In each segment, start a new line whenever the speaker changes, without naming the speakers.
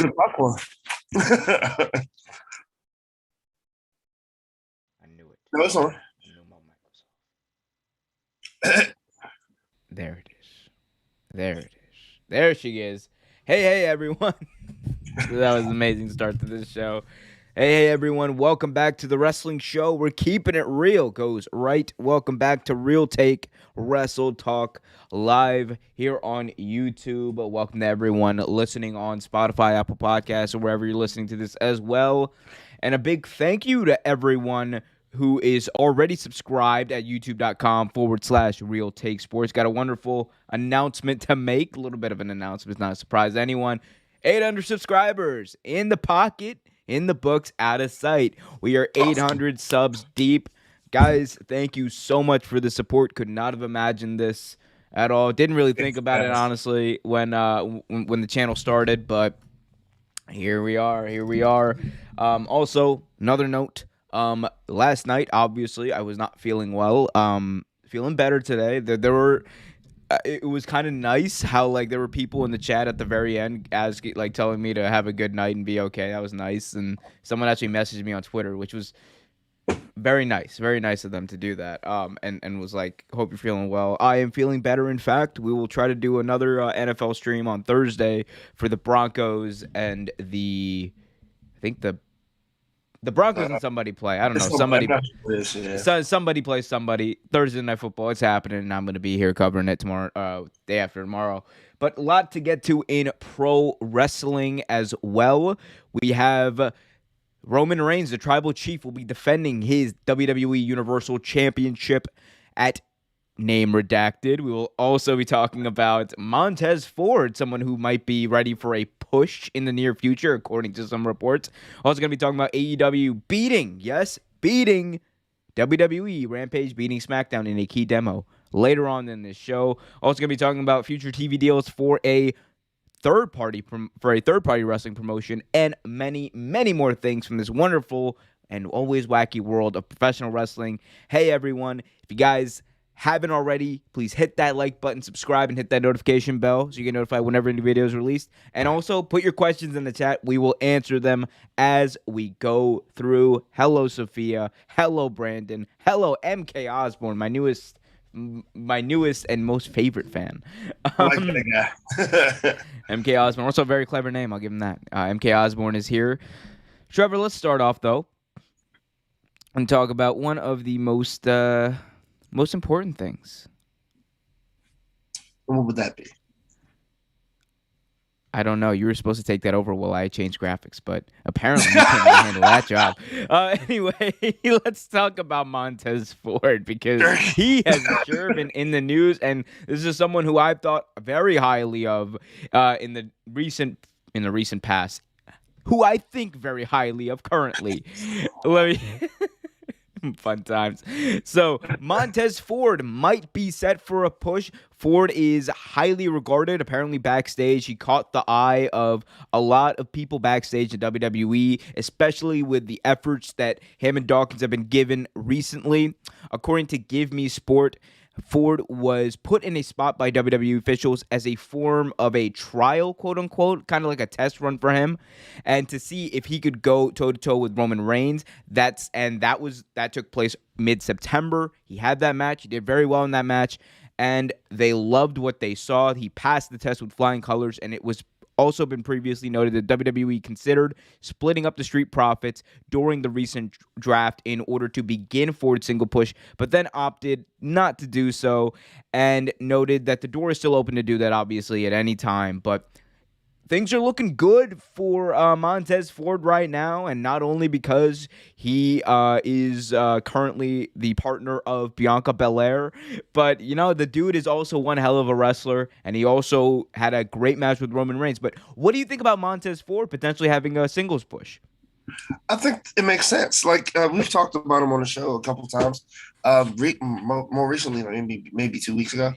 the popcorn.
I knew it.
No, it's on.
I knew my mic was off. There it is. There it is. There she is. Hey, everyone. That was an amazing start to this show. Hey, everyone. Welcome back to the wrestling show. We're keeping it real. Goes right. Welcome back to Real Take Wrestle Talk live here on YouTube. Welcome to everyone listening on Spotify, Apple Podcasts, or wherever you're listening to this as well. And a big thank you to everyone who is already subscribed at youtube.com/Real Take Sports. Got a wonderful announcement to make. A little bit of an announcement. It's not a surprise to anyone. 800 subscribers in the pocket, in the books, out of sight. We are 800 subs deep. Guys, thank you so much for the support. Could not have imagined this at all. Didn't really think about it, honestly, when the channel started, but here we are. Also, another note. Last night, obviously, I was not feeling well. Feeling better today. There were. It was kind of nice how there were people in the chat at the very end telling me to have a good night and be okay. That was nice, and someone actually messaged me on Twitter, which was very nice of them to do that. And was like, hope you're feeling well. I am feeling better. In fact, we will try to do another NFL stream on Thursday for the Broncos and the Broncos and somebody play. I don't know. Somebody plays somebody. Thursday Night Football. It's happening, and I'm going to be here covering it tomorrow, day after tomorrow. But a lot to get to in pro wrestling as well. We have Roman Reigns, the Tribal Chief, will be defending his WWE Universal Championship at name redacted. We will also be talking about Montez Ford, someone who might be ready for a push in the near future, according to some reports. Also going to be talking about AEW beating WWE, Rampage beating SmackDown in a key demo later on in this show. Also going to be talking about future TV deals for a third-party wrestling promotion and many, many more things from this wonderful and always wacky world of professional wrestling. Hey, everyone, if you guys haven't already, please hit that like button, subscribe, and hit that notification bell so you get notified whenever a new video is released. And also, put your questions in the chat. We will answer them as we go through. Hello, Sophia. Hello, Brandon. Hello, MK Osborne, my newest and most favorite fan. MK Osborne, also a very clever name. I'll give him that. MK Osborne is here. Trevor, let's start off, though, and talk about one of the most important things.
What would that be?
I don't know. You were supposed to take that over while I changed graphics, but apparently you can't handle that job. Anyway, let's talk about Montez Ford because he has sure been in the news, and this is someone who I've thought very highly of in the recent past, who I think very highly of currently. Fun times. So Montez Ford might be set for a push. Ford is highly regarded. Apparently backstage, he caught the eye of a lot of people backstage at WWE, especially with the efforts that him and Dawkins have been given recently. According to Give Me Sport, Ford was put in a spot by WWE officials as a form of a trial, quote unquote, kind of like a test run for him, and to see if he could go toe to toe with Roman Reigns. That took place mid-September. He had that match. He did very well in that match, and they loved what they saw. He passed the test with flying colors, and it was also been previously noted that WWE considered splitting up the Street Profits during the recent draft in order to begin Ford's single push, but then opted not to do so and noted that the door is still open to do that, obviously, at any time. But things are looking good for Montez Ford right now, and not only because he is currently the partner of Bianca Belair, but, the dude is also one hell of a wrestler, and he also had a great match with Roman Reigns. But what do you think about Montez Ford potentially having a singles push?
I think it makes sense. We've talked about him on the show a couple times, more recently, maybe 2 weeks ago.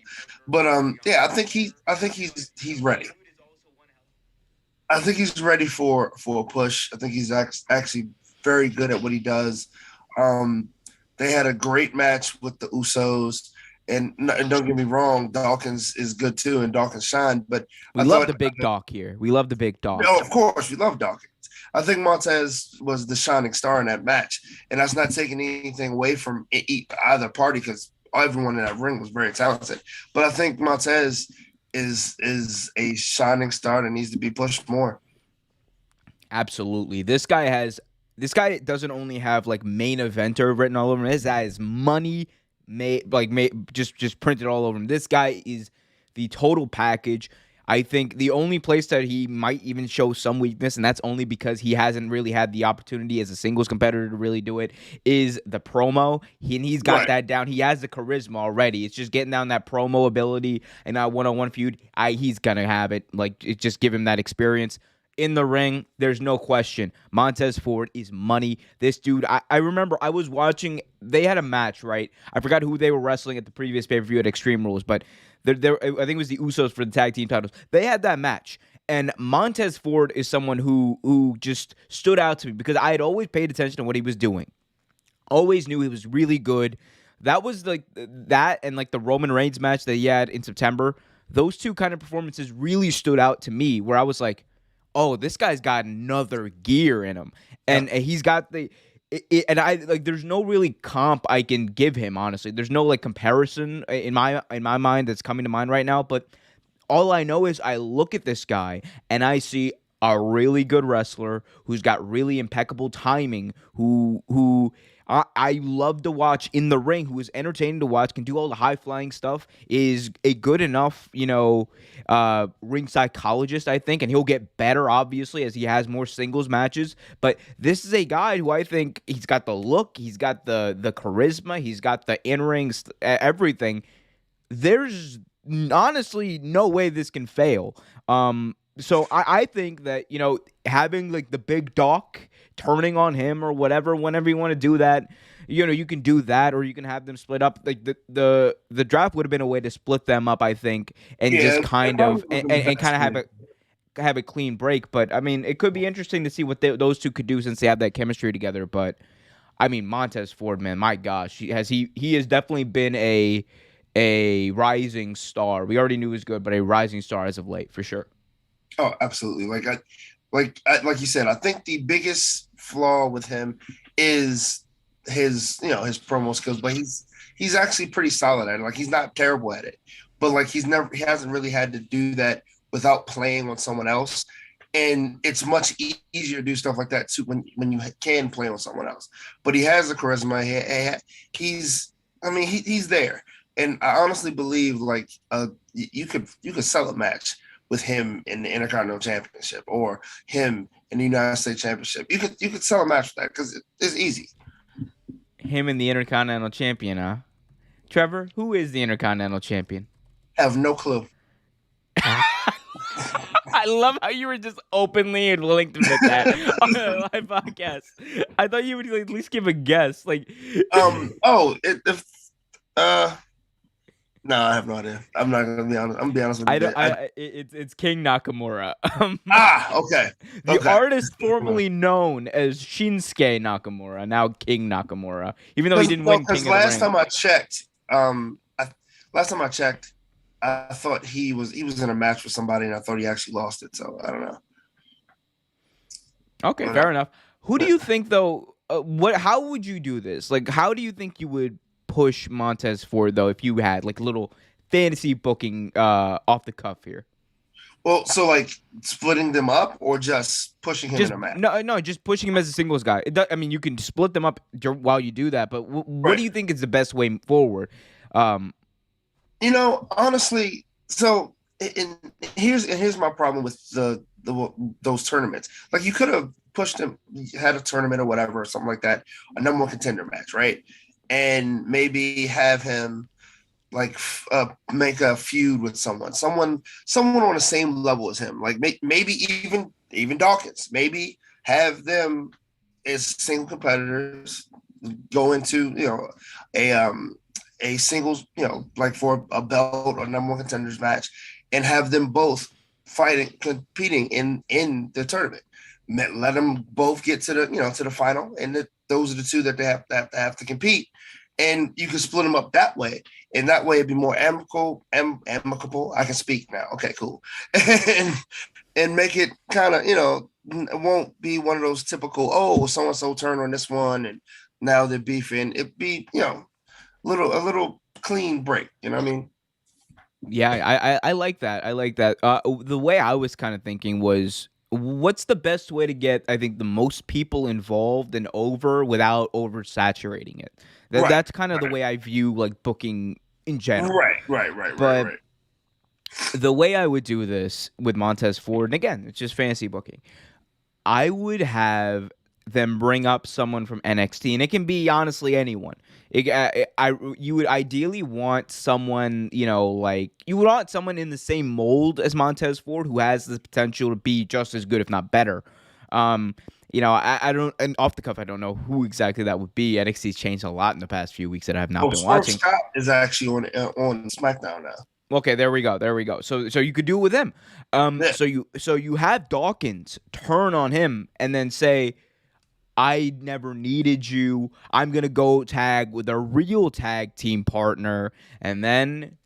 But I think he's ready. I think he's ready for a push. I think he's actually very good at what he does. They had a great match with the Usos, And don't get me wrong, Dawkins is good too, and Dawkins shine. But
We
I
love
thought,
the big Doc here. We love the big Doc.
no, of course, we love Dawkins. I think Montez was the shining star in that match, and that's not taking anything away from either party because everyone in that ring was very talented. But I think Montez is a shining star that needs to be pushed more.
Absolutely. This guy doesn't only have like main eventer written all over him. His guy is money just printed all over him. This guy is the total package. I think the only place that he might even show some weakness, and that's only because he hasn't really had the opportunity as a singles competitor to really do it, is the promo. He's got that down. He has the charisma already. It's just getting down that promo ability and that one-on-one feud. He's going to have it. Like, it just give him that experience. In the ring, there's no question. Montez Ford is money. This dude, I remember I was watching, they had a match, right? I forgot who they were wrestling at the previous pay-per-view at Extreme Rules, but I think it was the Usos for the tag team titles. They had that match. And Montez Ford is someone who just stood out to me because I had always paid attention to what he was doing. Always knew he was really good. That was like that and like the Roman Reigns match that he had in September. Those two kind of performances really stood out to me where I was like, oh, this guy's got another gear in him. And he's got and I like there's no really comp I can give him, honestly. There's no like comparison in my mind that's coming to mind right now, but all I know is I look at this guy and I see a really good wrestler who's got really impeccable timing, who I love to watch in the ring, who is entertaining to watch, can do all the high-flying stuff, is a good enough, ring psychologist, I think, and he'll get better, obviously, as he has more singles matches. But this is a guy who I think he's got the look, he's got the charisma, he's got the in-ring, everything. There's honestly no way this can fail. So I think that, having like the big Doc turning on him or whatever, whenever you want to do that, you can do that, or you can have them split up. Like the draft would have been a way to split them up, I think, and just kind of have a clean break. But I mean, it could be interesting to see what those two could do since they have that chemistry together. But I mean, Montez Ford, man, my gosh, he has definitely been a rising star. We already knew he was good, but a rising star as of late, for sure.
Oh, absolutely. Like you said, I think the biggest flaw with him is his promo skills, but he's actually pretty solid at it. Like, he's not terrible at it, but like he hasn't really had to do that without playing on someone else. And it's much easier to do stuff like that too when you can play on someone else. But he has the charisma. He's there. And I honestly believe like you could sell a match with him in the Intercontinental Championship or him in the United States Championship. You could sell a match with that because it's easy.
Him and the Intercontinental Champion, huh? Trevor, who is the Intercontinental Champion?
I have no clue.
I love how you were just openly and willing to admit that on a live podcast. I thought you would at least give a guess. Like,
no, I have no idea. I'm not gonna be honest. I'm gonna be honest with you.
It's King Nakamura.
Okay.
The artist formerly known as Shinsuke Nakamura, now King Nakamura, even though he didn't win King of the Ring.
Last time I checked, I thought he was in a match with somebody, and I thought he actually lost it. So I don't know.
Okay, fair enough. Who do you think though? How would you do this? Like, how do you think you would push Montez Ford though if you had like a little fantasy booking off the cuff here?
Well, so like splitting them up or just pushing him in a match?
No, just pushing him as a singles guy. You can split them up while you do that, but what do you think is the best way forward?
Honestly, so here's my problem with those tournaments. Like, you could have pushed him, had a tournament or whatever, or something like that, a number one contender match, right? And maybe have him like make a feud with someone on the same level as him. Like maybe even Dawkins. Maybe have them as single competitors go into a singles like for a belt or number one contenders match, and have them both competing in the tournament. Let them both get to the final, and those are the two that they have to compete. and you can split them up that way, and that way it'd be more amicable. I can speak now. Okay, cool, and make it kind of, it won't be one of those typical, oh, so and so turned on this one and now they're beefing. It'd be, a little clean break. You know what I mean?
Yeah, I like that. I like that. The way I was kind of thinking was, what's the best way to get, I think, the most people involved and over without oversaturating it? That's kind of the way I view like booking in general.
Right.
The way I would do this with Montez Ford, and again, it's just fantasy booking, I would have them bring up someone from NXT, and it can be honestly anyone. You would ideally want someone, like you would want someone in the same mold as Montez Ford who has the potential to be just as good, if not better. I don't, and off the cuff, I don't know who exactly that would be. NXT's changed a lot in the past few weeks that I have not been watching.
Scott is actually on SmackDown now.
Okay, there we go. So you could do it with him. So you have Dawkins turn on him and then say, I never needed you. I'm gonna go tag with a real tag team partner, and then,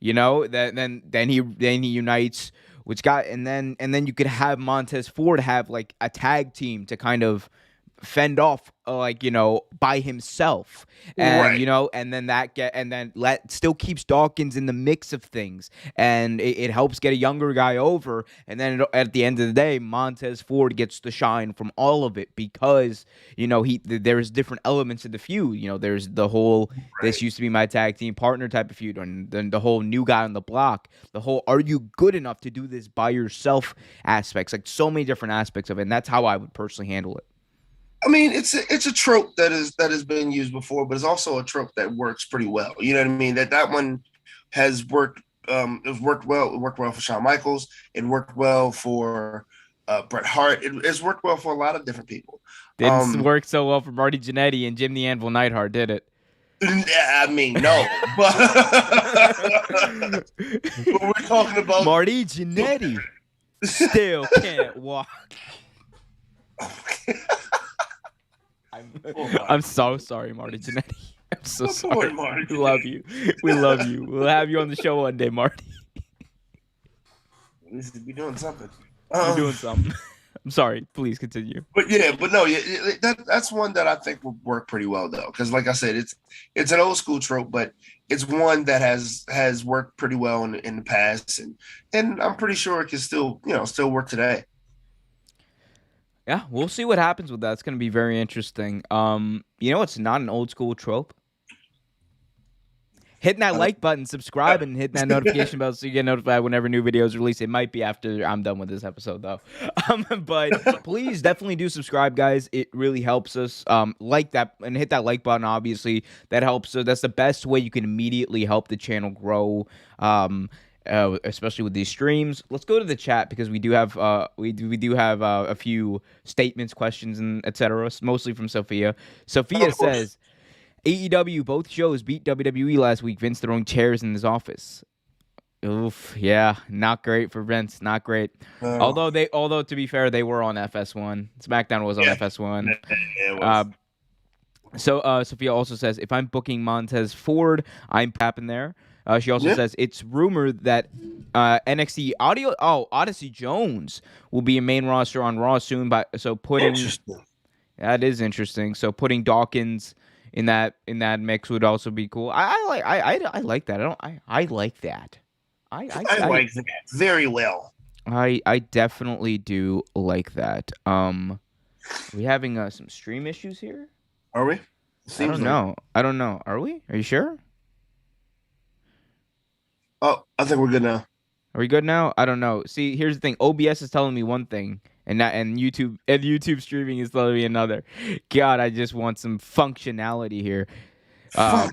then he unites with Scott, and then you could have Montez Ford have like a tag team to kind of fend off, by himself, and and then still keeps Dawkins in the mix of things, and it helps get a younger guy over, and then at the end of the day, Montez Ford gets the shine from all of it because there's different elements of the feud. There's the whole this used to be my tag team partner type of feud, and then the whole new guy on the block, the whole are you good enough to do this by yourself aspects, like so many different aspects of it, and that's how I would personally handle it.
I mean, it's a trope that has been used before, but it's also a trope that works pretty well. You know what I mean? That one has worked. It worked well. It worked well for Shawn Michaels. It worked well for Bret Hart. It's worked well for a lot of different people.
Didn't work so well for Marty Jannetty and Jim the Anvil Neidhart, did it?
I mean, no. But we're talking about
Marty Jannetty still can't walk. I'm so sorry, Marty Jannetty. I'm so sorry.
Marty.
We love you. We love you. We'll have you on the show one day, Marty.
We should be doing something.
We're doing something. I'm sorry. Please continue.
But that's one that I think will work pretty well, though, because like I said, it's an old school trope, but it's one that has worked pretty well in the past, and I'm pretty sure it can still work today.
Yeah, we'll see what happens with that. It's going to be very interesting. It's not an old school trope. Hitting that like button, subscribe, and hit that notification bell so you get notified whenever new videos release. It might be after I'm done with this episode, though. But please definitely do subscribe, guys. It really helps us. Like that and hit that like button. Obviously, that helps. So that's the best way you can immediately help the channel grow. Especially with these streams. Let's go to the chat because we do have a few statements, questions, and etc. Mostly from Sophia. Sophia says, AEW both shows beat WWE last week. Vince throwing chairs in his office. Oof, yeah, not great for Vince. Not great. No. Although to be fair, they were on FS1. SmackDown was on FS1.
Yeah, it was.
So Sophia also says, if I'm booking Montez Ford, I'm tapping there. She also says it's rumored that NXT Odyssey Jones will be a main roster on Raw soon. That is interesting. So putting Dawkins in that mix would also be cool. I like that. I like that. I
like that very well.
I definitely do like that. Are we having some stream issues here?
Are we?
I don't know. Are we? Are you sure?
Oh, I think we're good now.
Are we good now? I don't know. See, here's the thing. OBS is telling me one thing, and YouTube streaming is telling me another. God, I just want some functionality here. Some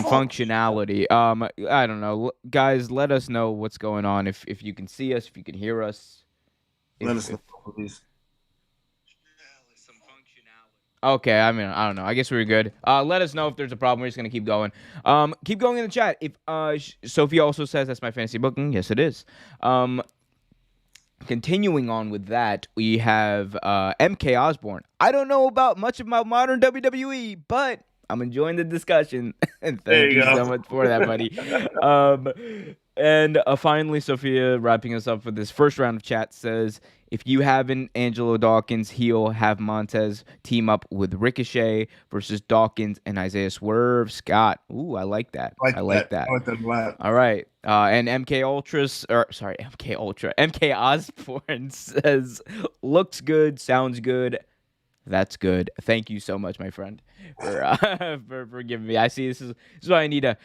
functionality. I don't know, guys. Let us know what's going on. If you can see us, if you can hear us.
Let us know, please.
Okay, I mean, I don't know. I guess we're good. Let us know if there's a problem. We're just gonna keep going. Keep going in the chat. If Sophia also says that's my fantasy booking. Yes, it is. Continuing on with that, we have MK Osborne. I don't know about much about modern WWE, but I'm enjoying the discussion. And
There
thank
you
you
go.
so much for that, buddy. And finally, Sophia, wrapping us up with this first round of chat, says, if you have an Angelo Dawkins heel, have Montez team up with Ricochet versus Dawkins and Isaiah Swerve Scott. Ooh, I like that. I like that.
I like that a lot.
All right. And MK Osborne says, looks good, sounds good. That's good. Thank you so much, my friend, for giving me. I see this is why I need to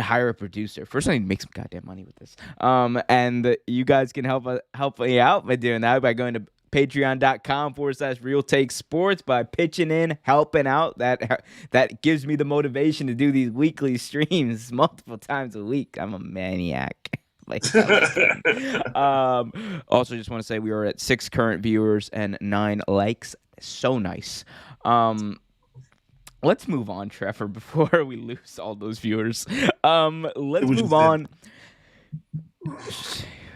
hire a producer. First, I need to make some goddamn money with this. And you guys can help me out by doing that by going to patreon.com/Real Take Sports by pitching in, helping out. That gives me the motivation to do these weekly streams multiple times a week. I'm a maniac. Also, just want to say we are at 6 current viewers and 9 likes. So nice. Let's move on, Trevor, before we lose all those viewers. Let's move on.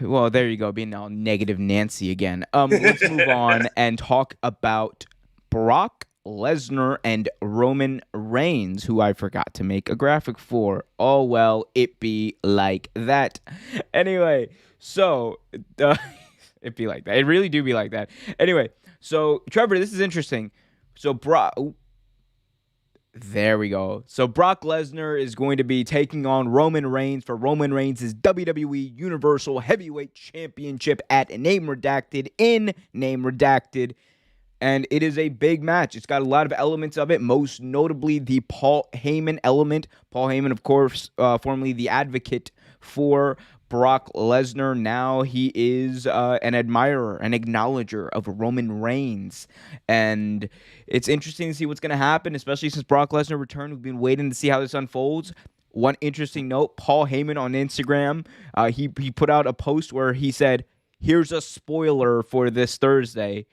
Well, there you go, being all negative Nancy again. Let's move on and talk about Brock Lesnar and Roman Reigns, who I forgot to make a graphic for. Oh, well, it be like that. Anyway, so it be like that. It really do be like that. Anyway, so Trevor, this is interesting. So there we go. So Brock Lesnar is going to be taking on Roman Reigns for Roman Reigns' WWE Universal Heavyweight Championship at Name Redacted in Name Redacted. And it is a big match. It's got a lot of elements of it, most notably the Paul Heyman element. Paul Heyman, of course, formerly the advocate for Brock Lesnar. Now he is an admirer, an acknowledger of Roman Reigns. And it's interesting to see what's going to happen, especially since Brock Lesnar returned. We've been waiting to see how this unfolds. One interesting note, Paul Heyman on Instagram, he put out a post where he said, here's a spoiler for this Thursday.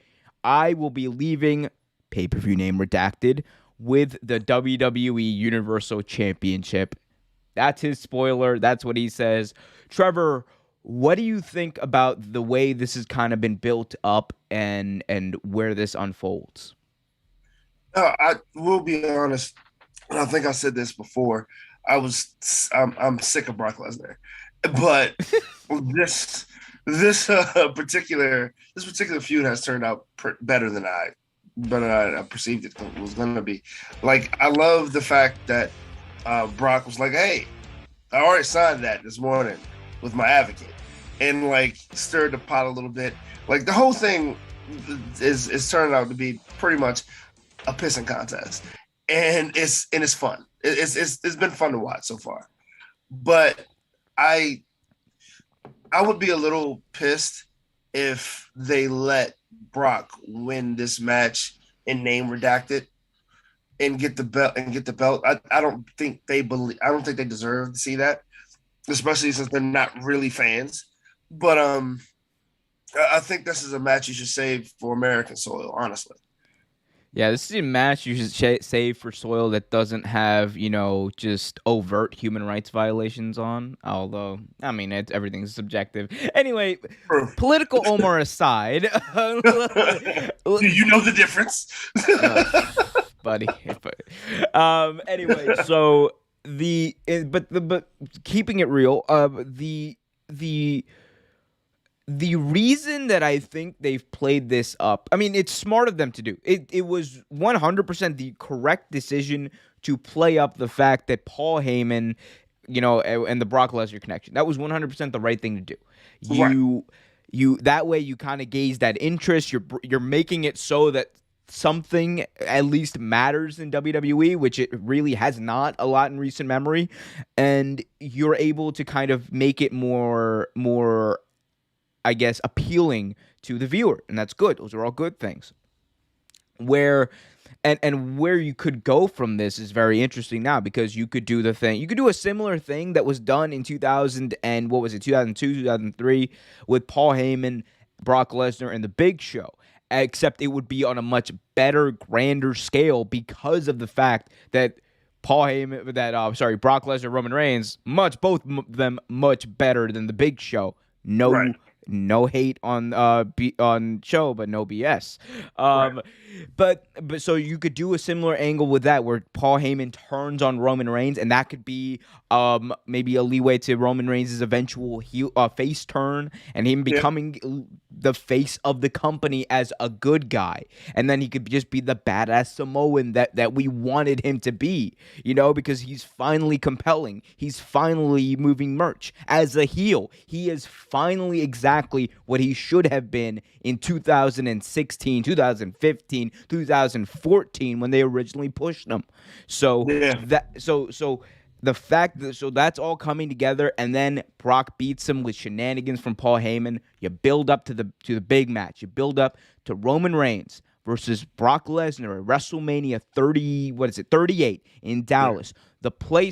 I will be leaving, pay-per-view name redacted, with the WWE Universal Championship. That's his spoiler. That's what he says. Trevor, what do you think about the way this has kind of been built up and where this unfolds?
I will be honest, and I think I said this before. I'm sick of Brock Lesnar, but this particular feud has turned out better than I perceived it was going to be. Like, I love the fact that Brock was like, "Hey, I already signed that this morning with my advocate," and like stirred the pot a little bit. Like, the whole thing is turning out to be pretty much a pissing contest, and it's fun. It's been fun to watch so far, but I would be a little pissed if they let Brock win this match in name redacted and get the belt. I don't think they deserve to see that, especially since they're not really fans. But I think this is a match you should save for American soil, honestly.
Yeah, this is a match you should save for soil that doesn't have, just overt human rights violations on. Although, I mean, everything's subjective. Anyway, political Omar aside.
Do you know the difference?
Buddy. Anyway, so but keeping it real, the reason that I think they've played this up, I mean, it's smart of them to do. It was 100% the correct decision to play up the fact that Paul Heyman, and the Brock Lesnar connection. That was 100% the right thing to do. You that way you kind of gaze that interest. You're making it so that something at least matters in WWE, which it really has not a lot in recent memory, and you're able to kind of make it more I guess, appealing to the viewer, and that's good. Those are all good things. Where you could go from this is very interesting now, because you could do a similar thing that was done in 2002, 2003 with Paul Heyman, Brock Lesnar, and The Big Show, except it would be on a much better, grander scale because of the fact that Brock Lesnar, Roman Reigns, both of them much better than The Big Show. No. Right. No hate on on show, but no BS.
Right.
But so you could do a similar angle with that, where Paul Heyman turns on Roman Reigns, and that could be maybe a leeway to Roman Reigns' eventual face turn, and him
Yeah.
becoming the face of the company as a good guy, and then he could just be the badass Samoan that we wanted him to be, because he's finally compelling. He's finally moving merch as a heel. He is finally exactly what he should have been in 2016, 2015, 2014 when they originally pushed him. So
Yeah.
the fact that that's all coming together, and then Brock beats him with shenanigans from Paul Heyman. You build up to the big match. You build up to Roman Reigns versus Brock Lesnar at WrestleMania 38 in Dallas.
Yeah.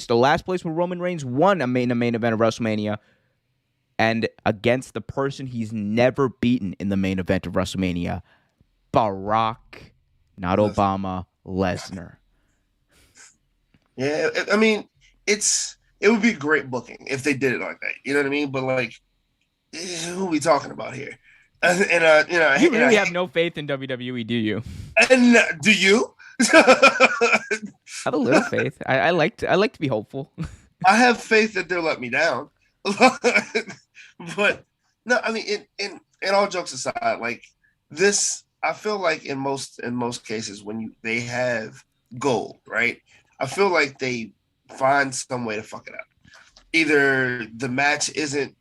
The last place where Roman Reigns won a main event of WrestleMania, and against the person he's never beaten in the main event of WrestleMania, Barack, not Obama, Lesnar.
Yeah, I mean, it would be great booking if they did it like that. You know what I mean? But like, who are we talking about here?
You really have no faith in WWE, do you?
And do you?
I have a little faith. I like to be hopeful.
I have faith that they'll let me down. But no, I mean, in all jokes aside, like this, I feel like in most cases when they have gold, right? I feel like they find some way to fuck it up. Either the match isn't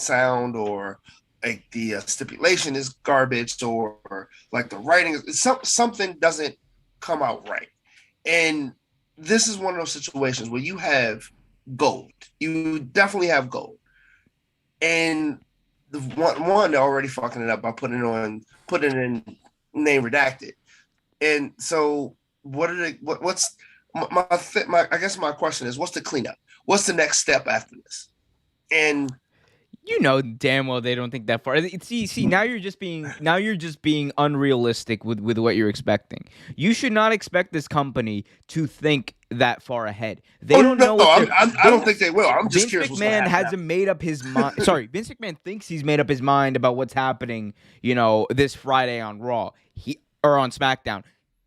sound, or like the stipulation is garbage, or like the writing is something doesn't come out right. And this is one of those situations where you have gold. You definitely have gold. And the one they're already fucking it up by putting it in name redacted. And so what's my I guess my question is, what's the cleanup? What's the next step after this? And
damn well they don't think that far. See, now you're just being unrealistic with what you're expecting. You should not expect this company to think that far ahead. They don't know.
I don't think they will. I'm just curious.
Vince McMahon hasn't made up his mind. Sorry, Vince McMahon thinks he's made up his mind about what's happening, this Friday on Raw. Or on SmackDown.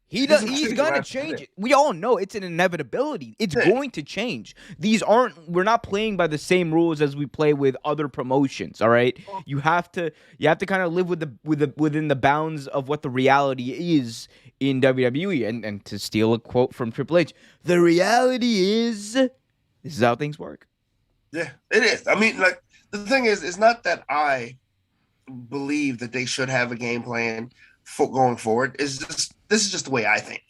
He's going to change it. We all know it's an inevitability. It's going to change. We're not playing by the same rules as we play with other promotions, all right? You have to kind of live within the bounds of what the reality is in WWE. And to steal a quote from Triple H, the reality is this is how things work.
Yeah, it is. I mean, like, the thing is, it's not that I believe that they should have a game plan for going forward. This is just the way I think.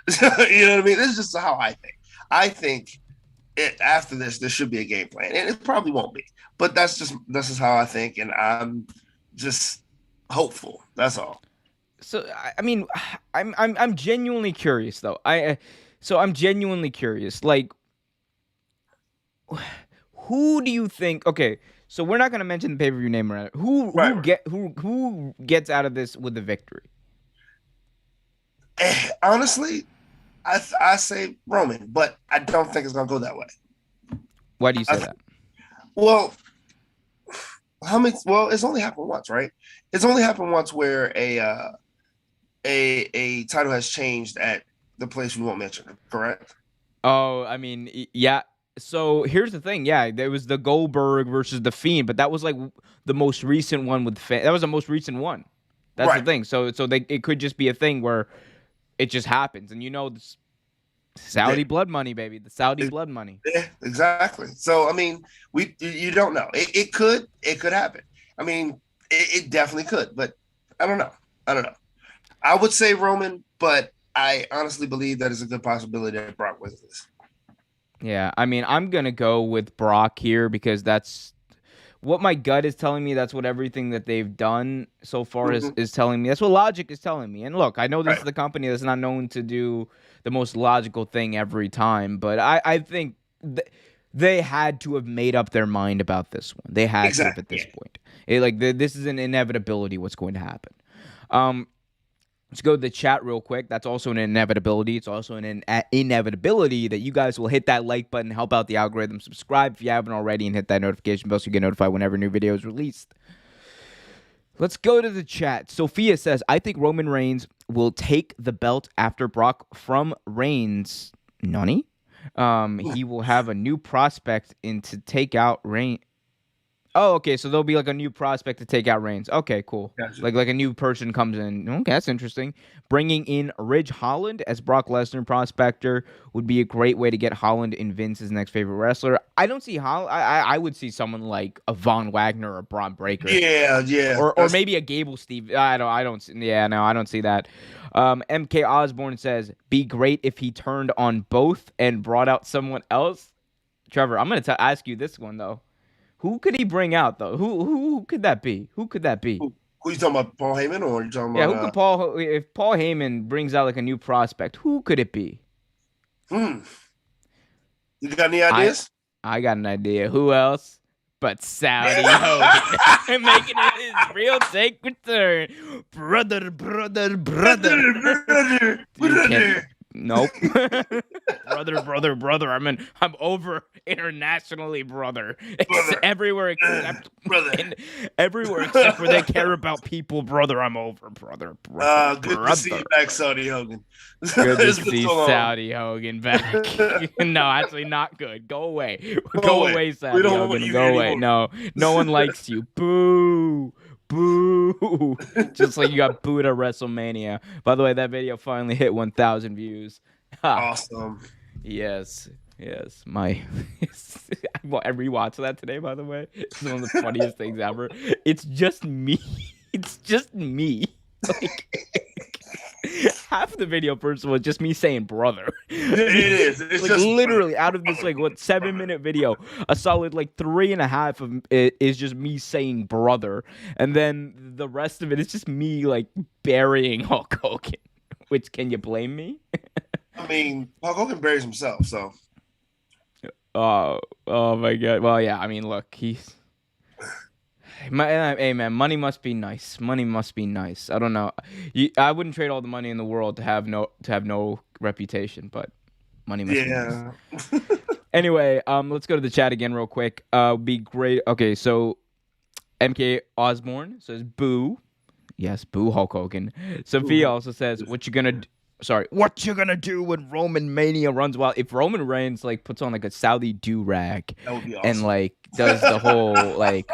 You know what I mean? This is just how I think. I think after this, there should be a game plan, and it probably won't be. But this is how I think, and I'm just hopeful. That's all.
So I mean, I'm genuinely curious though. I'm genuinely curious. Like, who do you think? Okay, so we're not gonna mention the pay-per-view name right. Who gets out of this with the victory?
Honestly, I say Roman, but I don't think it's gonna go that way.
Why do you say that?
Well, it's only happened once, right? It's only happened once where a title has changed at the place we won't mention, correct?
Oh, I mean, yeah. So here's the thing. Yeah, there was the Goldberg versus the Fiend, but that was like the most recent one with that was the most recent one. That's right. The thing. So it could just be a thing where it just happens, and this Saudi blood money, baby. The Saudi blood money.
Yeah, exactly. So I mean, you don't know. It could happen. I mean, it definitely could, but I don't know. I would say Roman, but I honestly believe that is a good possibility that Brock wins this.
Yeah, I mean, I'm going to go with Brock here because that's what my gut is telling me. That's what everything that they've done so far is telling me. That's what logic is telling me. And look, I know this is the company that's not known to do the most logical thing every time, but I think they had to have made up their mind about this one. They had to have at this point. This is an inevitability what's going to happen. Let's go to the chat real quick. That's also an inevitability. It's also an inevitability that you guys will hit that like button, help out the algorithm, subscribe if you haven't already, and hit that notification bell so you get notified whenever new video is released. Let's go to the chat. Sophia says, I think Roman Reigns will take the belt after Brock from Reigns. Nani? He will have a new prospect to take out Reigns. Oh, okay. So there'll be like a new prospect to take out Reigns. Okay, cool.
Gotcha.
Like a new person comes in. Okay, that's interesting. Bringing in Ridge Holland as Brock Lesnar prospector would be a great way to get Holland in Vince's next favorite wrestler. I don't see Holland. I would see someone like a Von Wagner or Braun Breaker.
Yeah.
Or maybe a Gable Steve. I don't see that. MK Osborne says, be great if he turned on both and brought out someone else. Trevor, I'm gonna ask you this one though. Who could he bring out though? Who could that be? Who could that be?
Who you talking about? Paul Heyman, or you talking about?
Yeah, if Paul Heyman brings out like a new prospect, who could it be?
You got any ideas?
I got an idea. Who else but Saudi Hogan making his real take return? Brother. Nope. brother. I'm over internationally, brother. Everywhere except where they care about people, brother. I'm over, brother.
Good to see you back, Saudi Hogan.
Good to see Saudi Hogan back. No, actually not good. Go away. Go away, Saudi Hogan. Go away. No one likes you. Boo. Boo! Just like you got booed at WrestleMania. By the way, that video finally hit 1,000 views.
Awesome.
Yes. I rewatched that today, by the way. It's one of the funniest things ever. It's just me. Like, half of the video, first of all, is just me saying brother.
It is. It's
like,
just
literally out of this 7-minute video, a solid 3.5 of it is just me saying brother, and then the rest of it is just me burying Hulk Hogan. Which, can you blame me?
I mean, Hulk Hogan buries himself, so.
Oh my God. Well, yeah. I mean, look, he's. Hey man, money must be nice. I don't know. I wouldn't trade all the money in the world to have no reputation, but money must be nice. Anyway, let's go to the chat again real quick. Be great. Okay, so MK Osborne says boo. Yes, boo Hulk Hogan. Sophia also says, what you gonna do when Roman Mania runs wild? If Roman Reigns puts on a Saudi do-rag,
that would be awesome.
And does the whole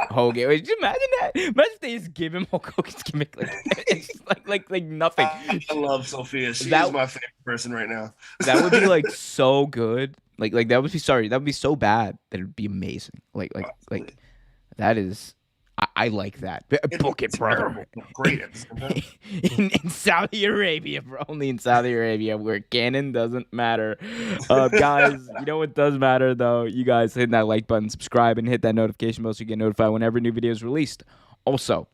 Hogan. Wait, just imagine that. Imagine if they just give him Hulk Hogan's gimmick. It's just nothing.
I love Sophia. She's my favorite person right now.
That would be so good. That would be that would be so bad that it would be amazing. That is. I like that. Book it, brother.
Great.
in Saudi Arabia, only in Saudi Arabia, where canon doesn't matter. Guys, you know what does matter, though? You guys hit that like button, subscribe, and hit that notification bell so you get notified whenever new video is released. Also,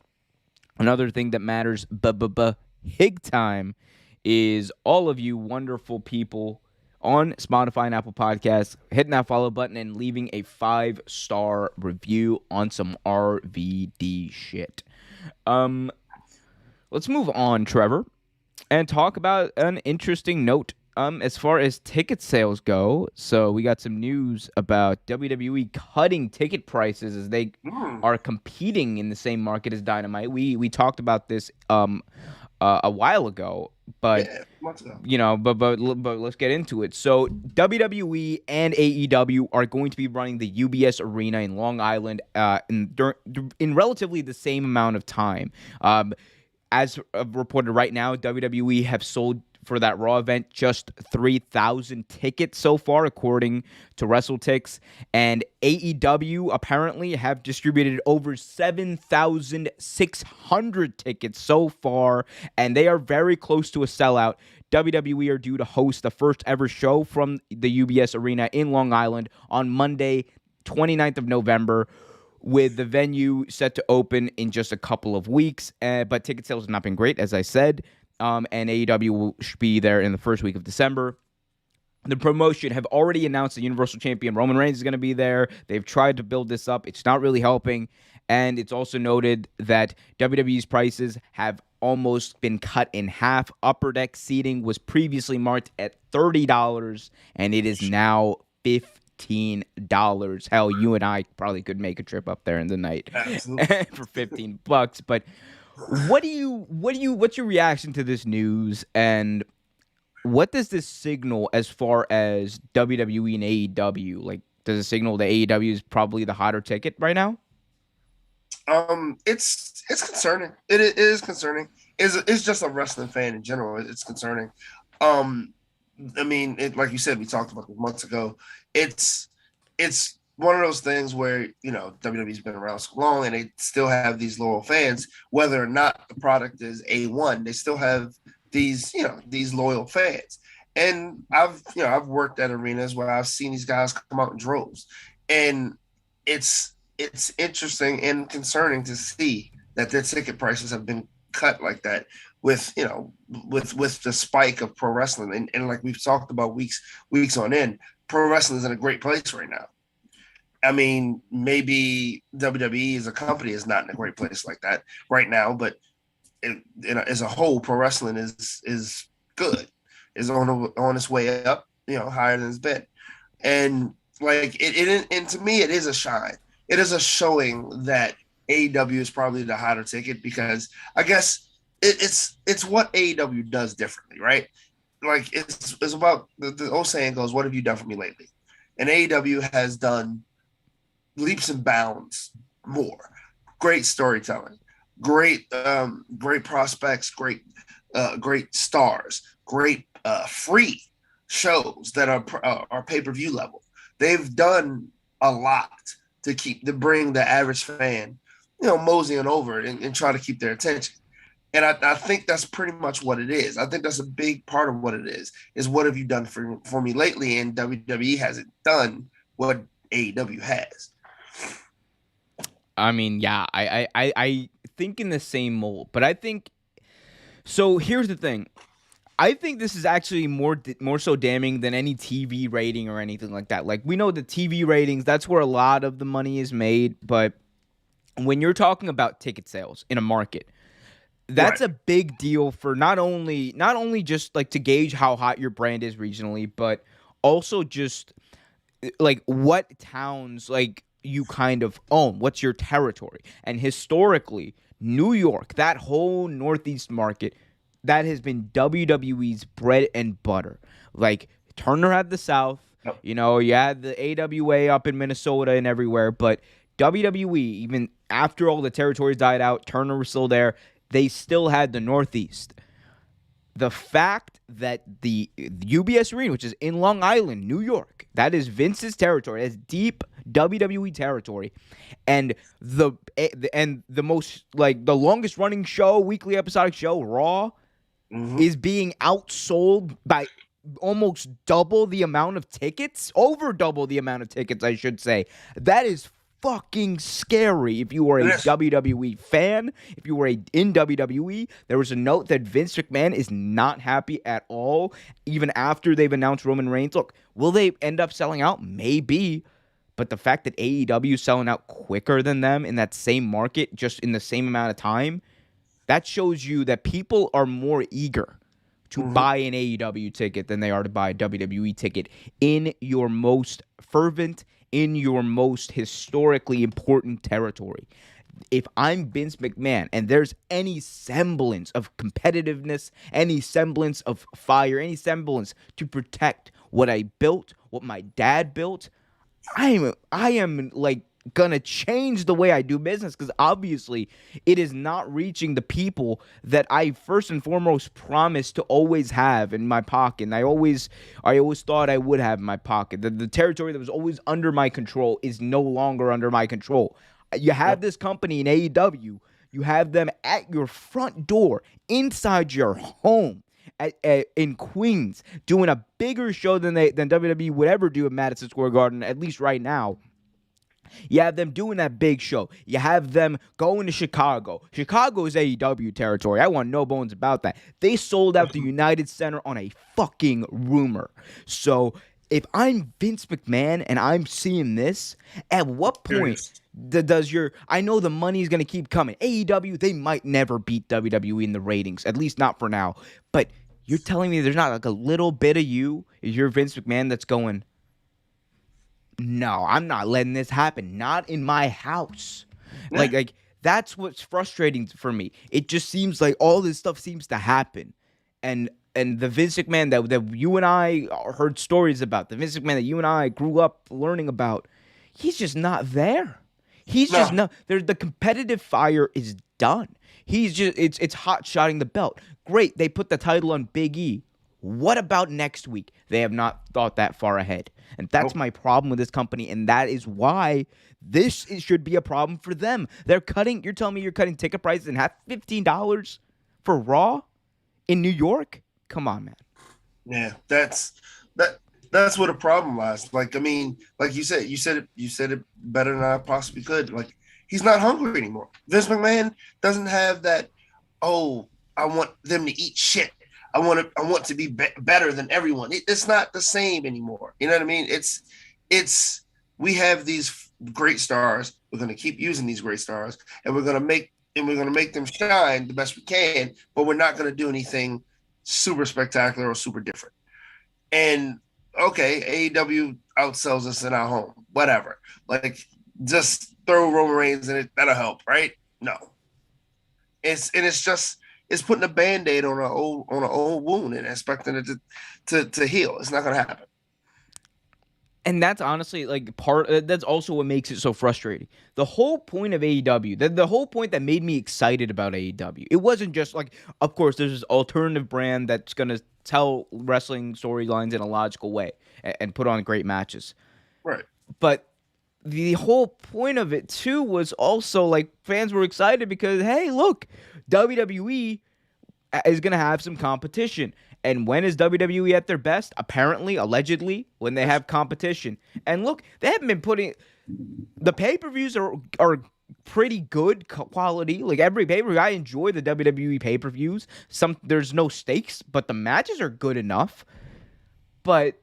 another thing that matters, big time, is all of you wonderful people on Spotify and Apple Podcasts, hitting that follow button and leaving a 5-star review on some RVD shit. Let's move on, Trevor, and talk about an interesting note as far as ticket sales go. So we got some news about WWE cutting ticket prices as they are competing in the same market as Dynamite. We talked about this a while ago, but but let's get into it. So WWE and AEW are going to be running the UBS Arena in Long Island in relatively the same amount of time. As reported right now, WWE have sold for that Raw event just 3,000 tickets so far, according to WrestleTix. And AEW apparently have distributed over 7,600 tickets so far, and they are very close to a sellout. WWE are due to host the first ever show from the UBS Arena in Long Island on Monday, 29th of November, with the venue set to open in just a couple of weeks. But ticket sales have not been great, as I said. And AEW will be there in the first week of December. The promotion have already announced the Universal Champion Roman Reigns is going to be there. They've tried to build this up. It's not really helping. And it's also noted that WWE's prices have almost been cut in half. Upper deck seating was previously marked at $30, and it is now $15. Hell, you and I probably could make a trip up there in the night for $15. But what's your reaction to this news, and what does this signal as far as WWE and AEW? Like, does it signal that AEW is probably the hotter ticket right now?
It's concerning. It is concerning. It's just a wrestling fan in general. It's concerning. I mean, like you said, we talked about this months ago. It's one of those things where, WWE's been around so long and they still have these loyal fans, whether or not the product is A1, they still have these loyal fans. And I've worked at arenas where I've seen these guys come out in droves, and it's interesting and concerning to see that their ticket prices have been cut like that with the spike of pro wrestling. And like we've talked about weeks on end, pro wrestling is in a great place right now. I mean, maybe WWE as a company is not in a great place like that right now, but as a whole, pro wrestling is good, is on its way up, higher than it's been. And like and to me, it is a shine. It is a showing that AEW is probably the hotter ticket, because I guess it's what AEW does differently, right? Like it's about the old saying goes, "What have you done for me lately?" And AEW has done leaps and bounds more. Great storytelling, great prospects, great stars, great free shows that are pay-per-view level. They've done a lot to bring the average fan, moseying over and try to keep their attention. And I think that's pretty much what it is. I think that's a big part of what it is what have you done for me lately? And WWE hasn't done what AEW has.
I mean, yeah, I think in the same mold, but I think, so here's the thing. I think this is actually more so damning than any TV rating or anything like that. Like, we know the TV ratings, that's where a lot of the money is made, but when you're talking about ticket sales in a market, that's right, a big deal for not only just like to gauge how hot your brand is regionally, but also just like what towns like you kind of own, what's your territory. And historically, New York, that whole Northeast market, that has been WWE's bread and butter. Like, Turner had the South, you had the AWA up in Minnesota and everywhere, but WWE, even after all the territories died out, Turner was still there, they still had the Northeast. The fact that the UBS Arena, which is in Long Island, New York, that is Vince's territory, that's deep WWE territory, and the most, like, the longest running show, weekly episodic show, Raw, is being outsold by almost double the amount of tickets, over double the amount of tickets, I should say. That is fucking scary. If you were a WWE fan, if you were in WWE, there was a note that Vince McMahon is not happy at all, even after they've announced Roman Reigns. Look, will they end up selling out? Maybe. But the fact that AEW is selling out quicker than them in that same market, just in the same amount of time, that shows you that people are more eager to buy an AEW ticket than they are to buy a WWE ticket in your most fervent, in your most historically important territory. If I'm Vince McMahon and there's any semblance of competitiveness, any semblance of fire, any semblance to protect what I built, what my dad built, I am like gonna change the way I do business, because obviously it is not reaching the people that I first and foremost promised to always have in my pocket. And I always thought I would have in my pocket. The territory that was always under my control is no longer under my control. You have this company in AEW, you have them at your front door, inside your home, in Queens, doing a bigger show than WWE would ever do at Madison Square Garden, at least right now. You have them doing that big show. You have them going to Chicago. Chicago is AEW territory. I want no bones about that. They sold out the United Center on a fucking rumor. So if I'm Vince McMahon and I'm seeing this, at what point I know the money is going to keep coming. AEW, they might never beat WWE in the ratings, at least not for now. But you're telling me there's not like a little bit of you, is your Vince McMahon that's going, no, I'm not letting this happen. Not in my house.
Yeah.
Like that's what's frustrating for me. It just seems like all this stuff seems to happen. And the Vince McMahon that you and I heard stories about, the Vince McMahon that you and I grew up learning about, he's just not there. He's just not there. The competitive fire is done. He's just it's hot shotting the belt. Great, they put the title on Big E. What about next week? They have not thought that far ahead. And that's my problem with this company, and that is why should be a problem for them. You're telling me you're cutting ticket prices in half, $15 for Raw in New York? Come on, man.
Yeah, that's where the problem lies. Like, I mean, like you said it better than I possibly could. Like, he's not hungry anymore. Vince McMahon doesn't have that, oh, I want them to eat shit. I want to be better than everyone. It's not the same anymore. You know what I mean? We have these great stars. We're going to keep using these great stars, and we're going to make them shine the best we can. But we're not going to do anything super spectacular or super different. And okay, AEW outsells us in our home. Whatever. Like, just throw Roman Reigns in it. That'll help, right? No. It's putting a Band-Aid on an old wound and expecting it to heal. It's not going to happen.
And that's honestly that's also what makes it so frustrating. The whole point of AEW, the whole point that made me excited about AEW, it wasn't just like, of course, there's this alternative brand that's going to tell wrestling storylines in a logical way and put on great matches.
Right.
But the whole point of it, too, was also like fans were excited because, hey, look, WWE is going to have some competition. And when is WWE at their best? Apparently, allegedly, when they have competition. And look, they haven't been putting... The pay-per-views are pretty good quality. Like, every pay-per-view, I enjoy the WWE pay-per-views. There's no stakes, but the matches are good enough. But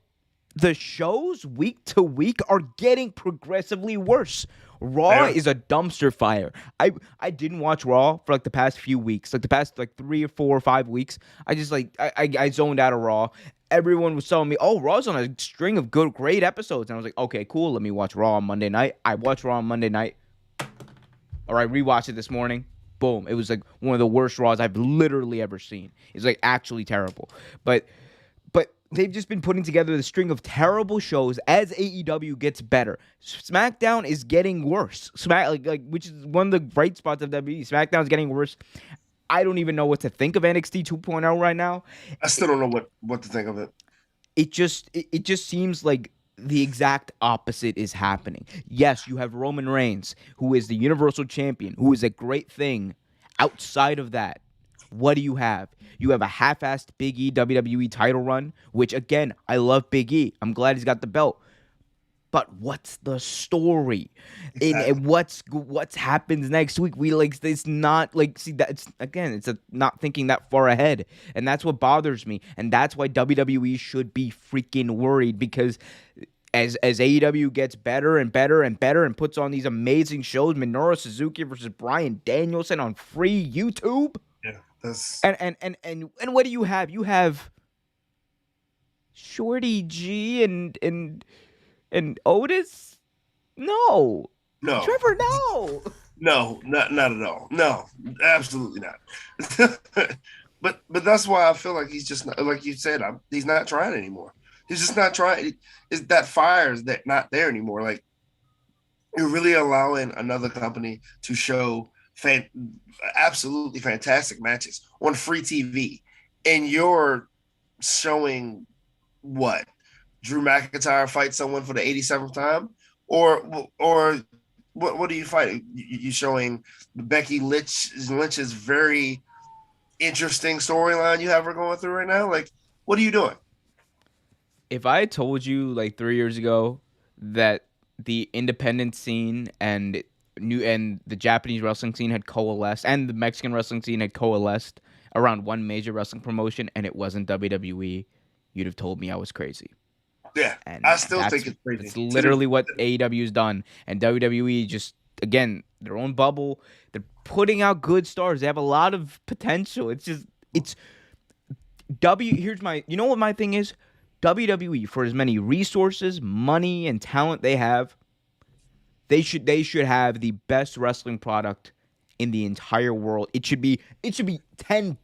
the shows week to week are getting progressively worse. Raw is a dumpster fire. I didn't watch Raw for like the past few weeks, like the past like 3 or 4 or 5 weeks. I just I zoned out of Raw. Everyone was telling me, oh, Raw's on a string of great episodes. And I was like, okay, cool. Let me watch Raw on Monday night. I watched Raw on Monday night. Or I rewatched it this morning. Boom. It was like one of the worst Raws I've literally ever seen. It's like actually terrible. But they've just been putting together the string of terrible shows as AEW gets better. SmackDown is getting worse. Which is one of the bright spots of WWE. SmackDown is getting worse. I don't even know what to think of NXT 2.0 right now.
I still don't know what to think of it.
It just seems like the exact opposite is happening. Yes, you have Roman Reigns, who is the Universal Champion, who is a great thing. Outside of that, what do you have? You have a half-assed Big E WWE title run, which, again, I love Big E. I'm glad he's got the belt. But what's the story? Exactly. And what's happens next week? It's not like, see, that's, again, it's not thinking that far ahead. And that's what bothers me. And that's why WWE should be freaking worried, because as AEW gets better and better and better and puts on these amazing shows, Minoru Suzuki versus Bryan Danielson on free YouTube.
Yeah.
And what do you have? You have Shorty G and Otis? No. Trevor, no.
No, not at all. No, absolutely not. but that's why I feel like he's just not, like you said, he's not trying anymore. He's just not trying. That fire is not there anymore. Like, you're really allowing another company to show absolutely fantastic matches on free TV, and you're showing what Drew McIntyre fight someone for the 87th time, or what are you fighting? You showing Becky Lynch's very interesting storyline you have her going through right now? Like, what are you doing?
If I told you like 3 years ago that the independent scene and the Japanese wrestling scene had coalesced, and the Mexican wrestling scene had coalesced around one major wrestling promotion, and it wasn't WWE, you'd have told me I was crazy.
Yeah, and I still think it's crazy.
It's literally what AEW's done, and WWE just again, their own bubble. They're putting out good stars. They have a lot of potential. Here's you know what my thing is? WWE, for as many resources, money, and talent they have, they should have the best wrestling product in the entire world. It should be 10,000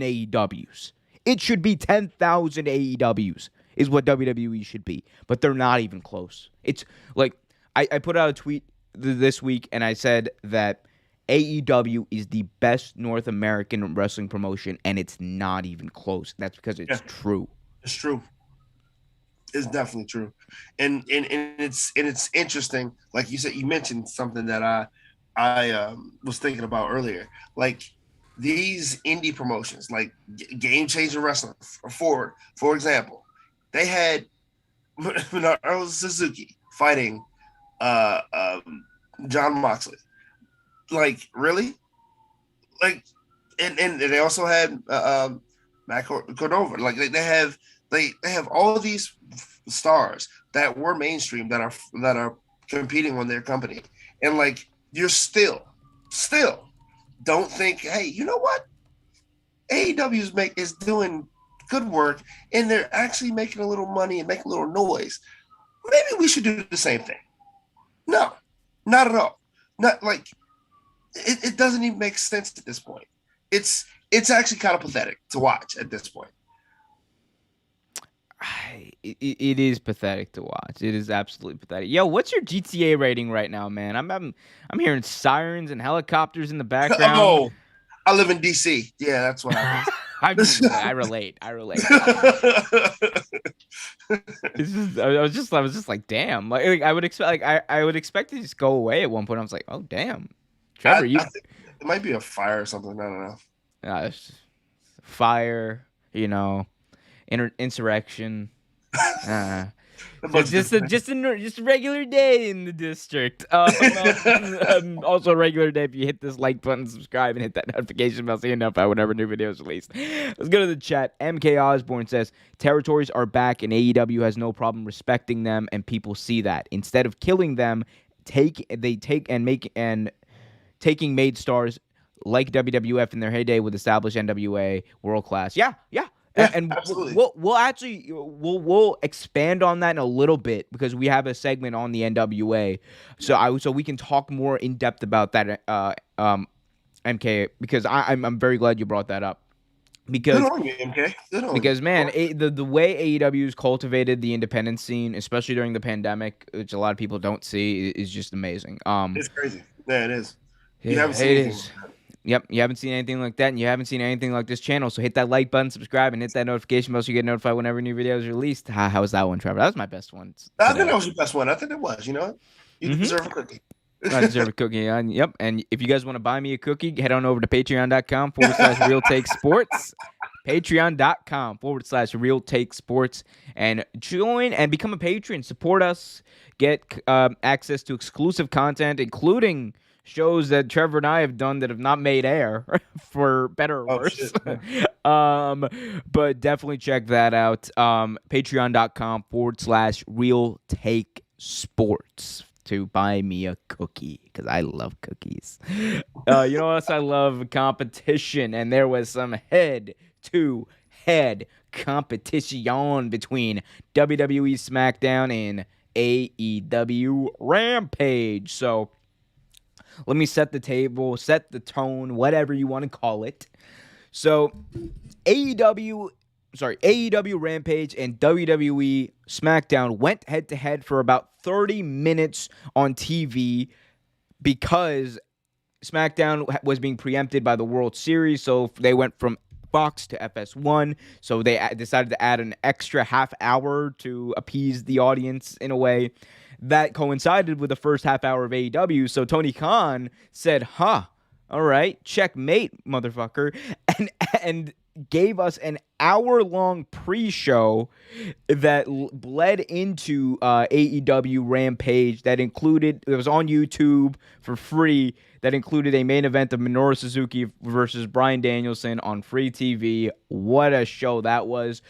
AEWs. It should be 10,000 AEWs is what WWE should be. But they're not even close. It's like I put out a tweet this week and I said that AEW is the best North American wrestling promotion, and it's not even close. That's because it's true.
It's true. It's definitely true, and it's interesting. Like you said, you mentioned something that I was thinking about earlier. Like these indie promotions, like Game Changer Wrestling, for example, they had Earl Suzuki fighting John Moxley. Like really, like, and they also had Matt Cordova. Like they have all of these stars that were mainstream that are competing on their company, and like you're still don't think, hey, you know what? AEW is doing good work, and they're actually making a little money and making a little noise. Maybe we should do the same thing. No, not at all. Not like it doesn't even make sense at this point. It's actually kind of pathetic to watch at this point.
It is pathetic to watch. It is absolutely pathetic. Yo, what's your GTA rating right now, man? I'm hearing sirens and helicopters in the background.
Oh, I live in DC. Yeah, that's what happens.
I relate. I was just like, damn. Like I would expect, I would expect to just go away at one point. I was like, oh damn, Trevor,
I think it might be a fire or something. I don't know.
Fire, insurrection. Just a regular day in the district. Also a regular day if you hit this like button, subscribe, and hit that notification bell so you know if I whenever new videos released. Let's go to the chat. MK Osborne says territories are back and AEW has no problem respecting them, and people see that. Instead of killing them, taking made stars like WWF in their heyday with established NWA world class. Yeah. And we'll expand on that in a little bit because we have a segment on the NWA, so we can talk more in depth about that, MK, because I'm very glad you brought that up because
good on you, MK. Good on
because man, the way AEW's cultivated the independent scene, especially during the pandemic, which a lot of people don't see, is just amazing.
It's crazy. Yeah, it is. You haven't seen anything like that.
Yep, you haven't seen anything like that, and you haven't seen anything like this channel. So hit that like button, subscribe, and hit that notification bell so you get notified whenever new videos are released. How was that one, Trevor? That was my best one.
I think that was your best one. I think it was. You know, you deserve a cookie.
I deserve a cookie. Yep. And if you guys want to buy me a cookie, head on over to patreon.com/RealTakeSports. Patreon.com/RealTakeSports and join and become a patron. Support us. Get access to exclusive content, including shows that Trevor and I have done that have not made air, for better or worse.
Shit,
but definitely check that out. Patreon.com/RealTakeSports to buy me a cookie because I love cookies. You know what else I love? Competition. And there was some head-to-head competition between WWE SmackDown and AEW Rampage. So let me set the table, set the tone, whatever you want to call it. So AEW Rampage and WWE SmackDown went head-to-head for about 30 minutes on TV because SmackDown was being preempted by the World Series, so they went from Fox to FS1, so they decided to add an extra half hour to appease the audience in a way. That coincided with the first half hour of AEW, so Tony Khan said, all right, checkmate, motherfucker, and gave us an hour-long pre-show that bled into AEW Rampage that included, it was on YouTube for free, that included a main event of Minoru Suzuki versus Bryan Danielson on free TV. What a show that was.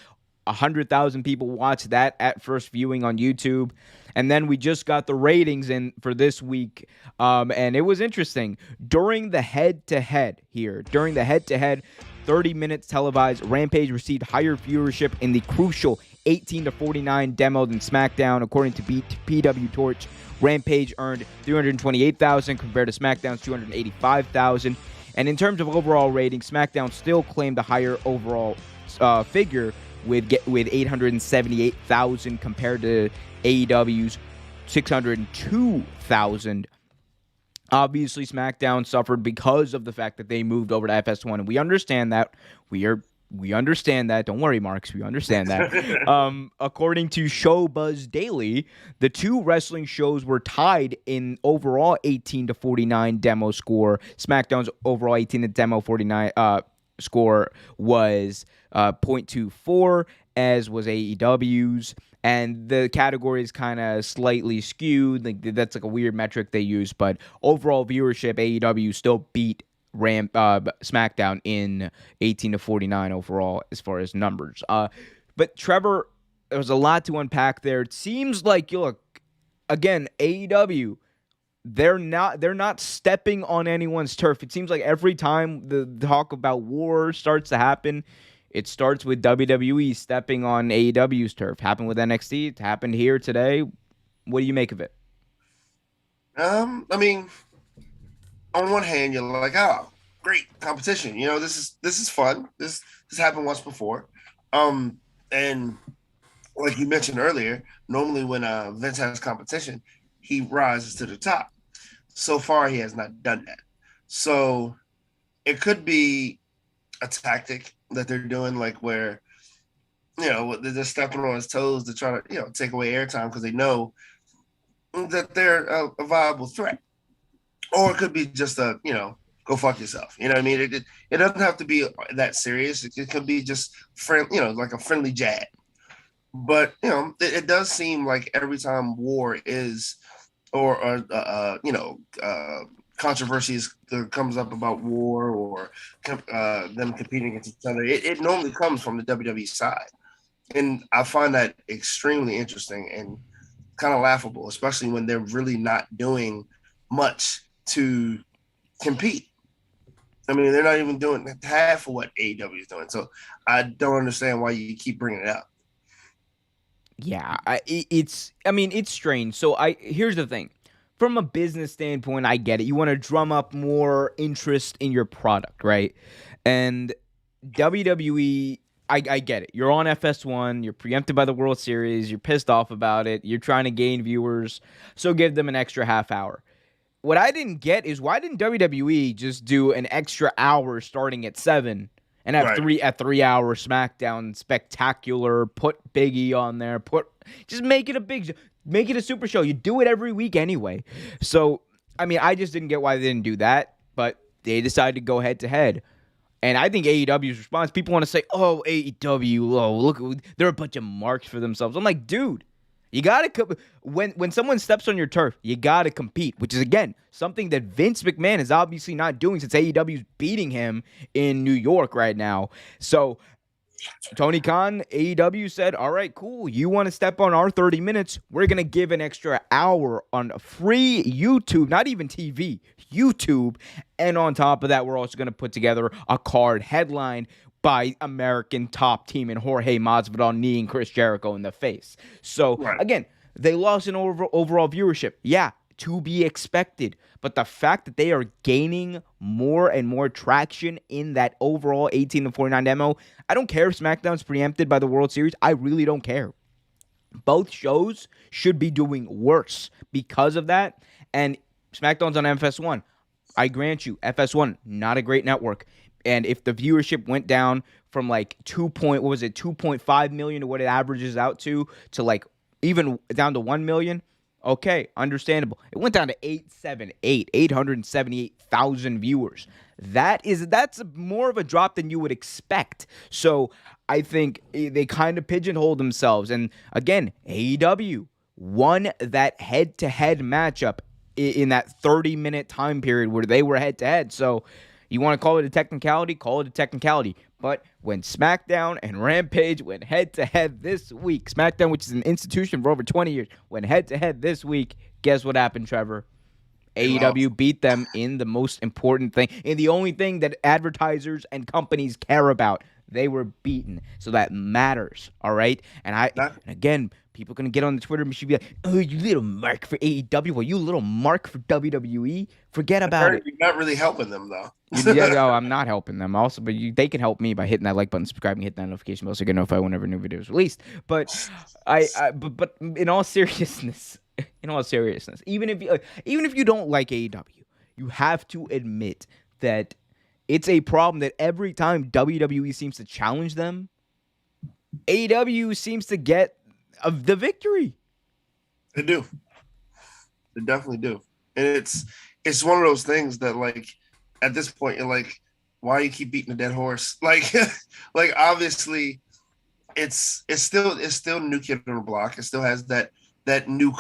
100,000 people watched that at first viewing on YouTube. And then we just got the ratings in for this week. And it was interesting. During the head-to-head, 30 minutes televised, Rampage received higher viewership in the crucial 18 to 49 demo than SmackDown. According to PW Torch, Rampage earned 328,000 compared to SmackDown's 285,000. And in terms of overall rating, SmackDown still claimed a higher overall figure with 878,000 compared to AEW's 602,000. Obviously, SmackDown suffered because of the fact that they moved over to FS1, and we understand that. We understand that. Don't worry, Marks. We understand that. According to Showbuzz Daily, the two wrestling shows were tied in overall 18 to 49 demo score. SmackDown's overall 18 to demo 49 score was 0.24, as was AEW's. And the category is kind of slightly skewed. That's like a weird metric they use. But overall viewership, AEW still beat SmackDown in 18 to 49 overall as far as numbers. But Trevor, there was a lot to unpack there. It seems like, look, again, AEW, they're not stepping on anyone's turf. It seems like every time the talk about war starts to happen, it starts with WWE stepping on AEW's turf. Happened with NXT. It happened here today. What do you make of it?
I mean, on one hand, you're like, oh, great competition. You know, this is fun. This happened once before. And like you mentioned earlier, normally when Vince has competition, he rises to the top. So far, he has not done that. So it could be a tactic that they're doing, like where, you know, they're stepping on his toes to try to, you know, take away airtime because they know that they're a viable threat. Or it could be just a, you know, go fuck yourself. You know what I mean? It doesn't have to be that serious. It could be just you know, like a friendly jab. But, you know, it does seem like every time war is, or you know, controversies comes up about war or them competing against each other, it normally comes from the WWE side. And I find that extremely interesting and kind of laughable, especially when they're really not doing much to compete. I mean, they're not even doing half of what AEW is doing. So I don't understand why you keep bringing it up.
Yeah, it's strange. So here's the thing. From a business standpoint, I get it. You want to drum up more interest in your product, right? And WWE, I get it. You're on FS1. You're preempted by the World Series. You're pissed off about it. You're trying to gain viewers. So give them an extra half hour. What I didn't get is, why didn't WWE just do an extra hour starting at 7 and have
Right.
3-hour SmackDown spectacular? Put Biggie on there. Just make it a super show. You do it every week anyway. So, I mean, I just didn't get why they didn't do that, but they decided to go head to head. And I think AEW's response, people want to say, oh, AEW, oh, look, they're a bunch of marks for themselves. I'm like, dude, you got to, when someone steps on your turf, you got to compete, which is, again, something that Vince McMahon is obviously not doing since AEW's beating him in New York right now. So Tony Khan, AEW said, all right, cool. You want to step on our 30 minutes? We're going to give an extra hour on free YouTube, not even TV, YouTube. And on top of that, we're also going to put together a card headlined by American top team and Jorge Masvidal kneeing Chris Jericho in the face. So, Again, they lost in overall viewership. Yeah, to be expected. But the fact that they are gaining more and more traction in that overall 18 to 49 demo, I don't care if SmackDown's preempted by the World Series. I really don't care. Both shows should be doing worse because of that. And SmackDown's on FS1. I grant you, FS1, not a great network. And if the viewership went down from like 2.5 million to what it averages out to like even down to 1 million, okay, understandable. It went down to 878,000 viewers. That's more of a drop than you would expect. So I think they kind of pigeonholed themselves. And again, AEW won that head-to-head matchup in that 30-minute time period where they were head-to-head. So you want to call it a technicality? Call it a technicality. But when SmackDown and Rampage went head-to-head this week, SmackDown, which is an institution for over 20 years, went head-to-head this week, guess what happened, Trevor? AEW beat them in the most important thing, in the only thing that advertisers and companies care about. They were beaten, so that matters, all right? And again, people are going to get on the Twitter machine and be like, oh, you little mark for AEW, well, you little mark for WWE. Forget about it.
You're not really helping them, though.
No, I'm not helping them. Also, but they can help me by hitting that like button, subscribing, hitting that notification bell so you can notify whenever a new video is released. But but in all seriousness, even if you don't like AEW, you have to admit that it's a problem that every time WWE seems to challenge them, AEW seems to get the victory.
They do. They definitely do. And it's one of those things that, like, at this point, you're like, why you keep beating a dead horse? Like, like obviously, it's still new kid on the block. It still has that new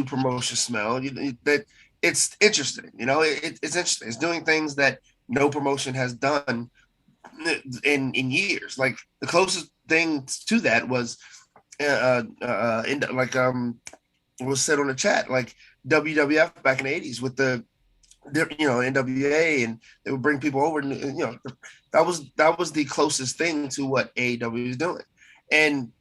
promotion smell. That it's interesting. It's interesting. It's doing things that no promotion has done in years. Like the closest thing to that was was said on the chat, like WWF back in the 80s with the NWA, and they would bring people over, and that was the closest thing to what AEW is doing. And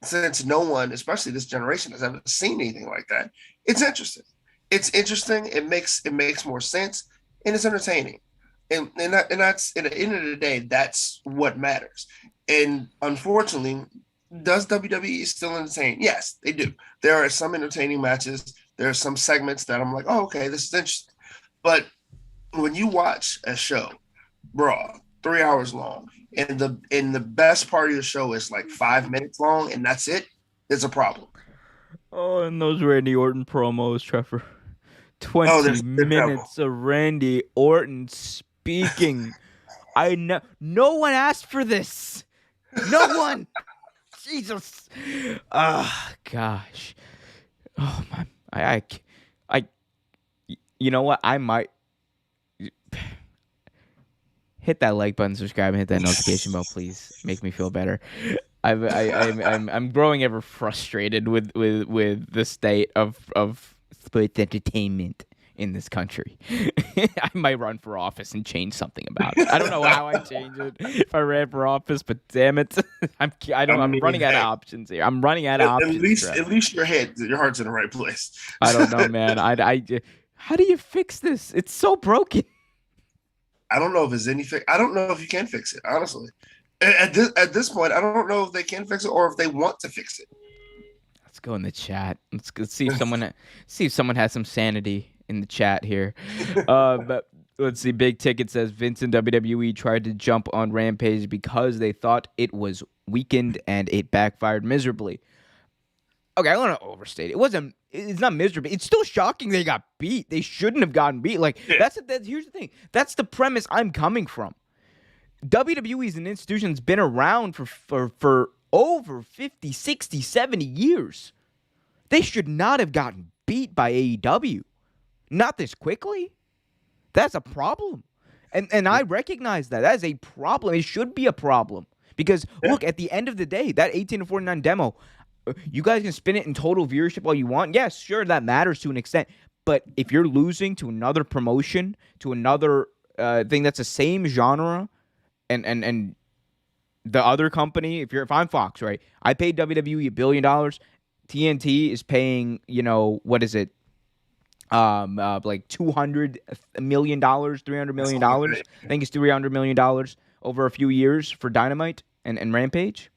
since no one, especially this generation, has ever seen anything like that, it's interesting. It makes more sense, and it's entertaining. And that's, at the end of the day, that's what matters. And unfortunately, does WWE still entertain? Yes, they do. There are some entertaining matches. There are some segments that I'm like, oh, okay, this is interesting. But when you watch a show, Raw, 3 hours long, and the best part of the show is like 5 minutes long, and that's it, there's a problem.
Oh, and those Randy Orton promos, Trevor. 20 minutes of Randy Orton speaking. I know no one asked for this. No one. Jesus. Gosh. Oh my. I you know what? I might hit that like button, subscribe, and hit that notification bell, please. Make me feel better. I'm growing ever frustrated with the state of sports entertainment in this country. I might run for office and change something about it. I don't know how I change it if I ran for office, but damn it, I'm running out of options here. I'm running out of options.
At least your heart's in the right place.
I don't know, man. How do you fix this? It's so broken.
I don't know if there's any fix. I don't know if you can fix it, honestly. At this point, I don't know if they can fix it or if they want to fix it.
Let's go in the chat. Let's see if someone has some sanity in the chat here. But let's see. Big Ticket says Vince and WWE tried to jump on Rampage because they thought it was weakened and it backfired miserably. Okay, I want to overstate it. It's not miserable. It's still shocking they got beat. They shouldn't have gotten beat. Like here's the thing. That's the premise I'm coming from. WWE is an institution that's been around for over 50, 60, 70 years. They should not have gotten beat by AEW. Not this quickly. That's a problem. And I recognize that. That is a problem. It should be a problem. Because, look, at the end of the day, that 18-49 demo, you guys can spin it in total viewership all you want. Yes, sure, that matters to an extent. But if you're losing to another promotion, to another thing that's the same genre, and the other company, if I'm Fox, right? I paid WWE $1 billion. TNT is paying, what is it? Like $200 million, $300 million. I think it's $300 million over a few years for Dynamite and Rampage.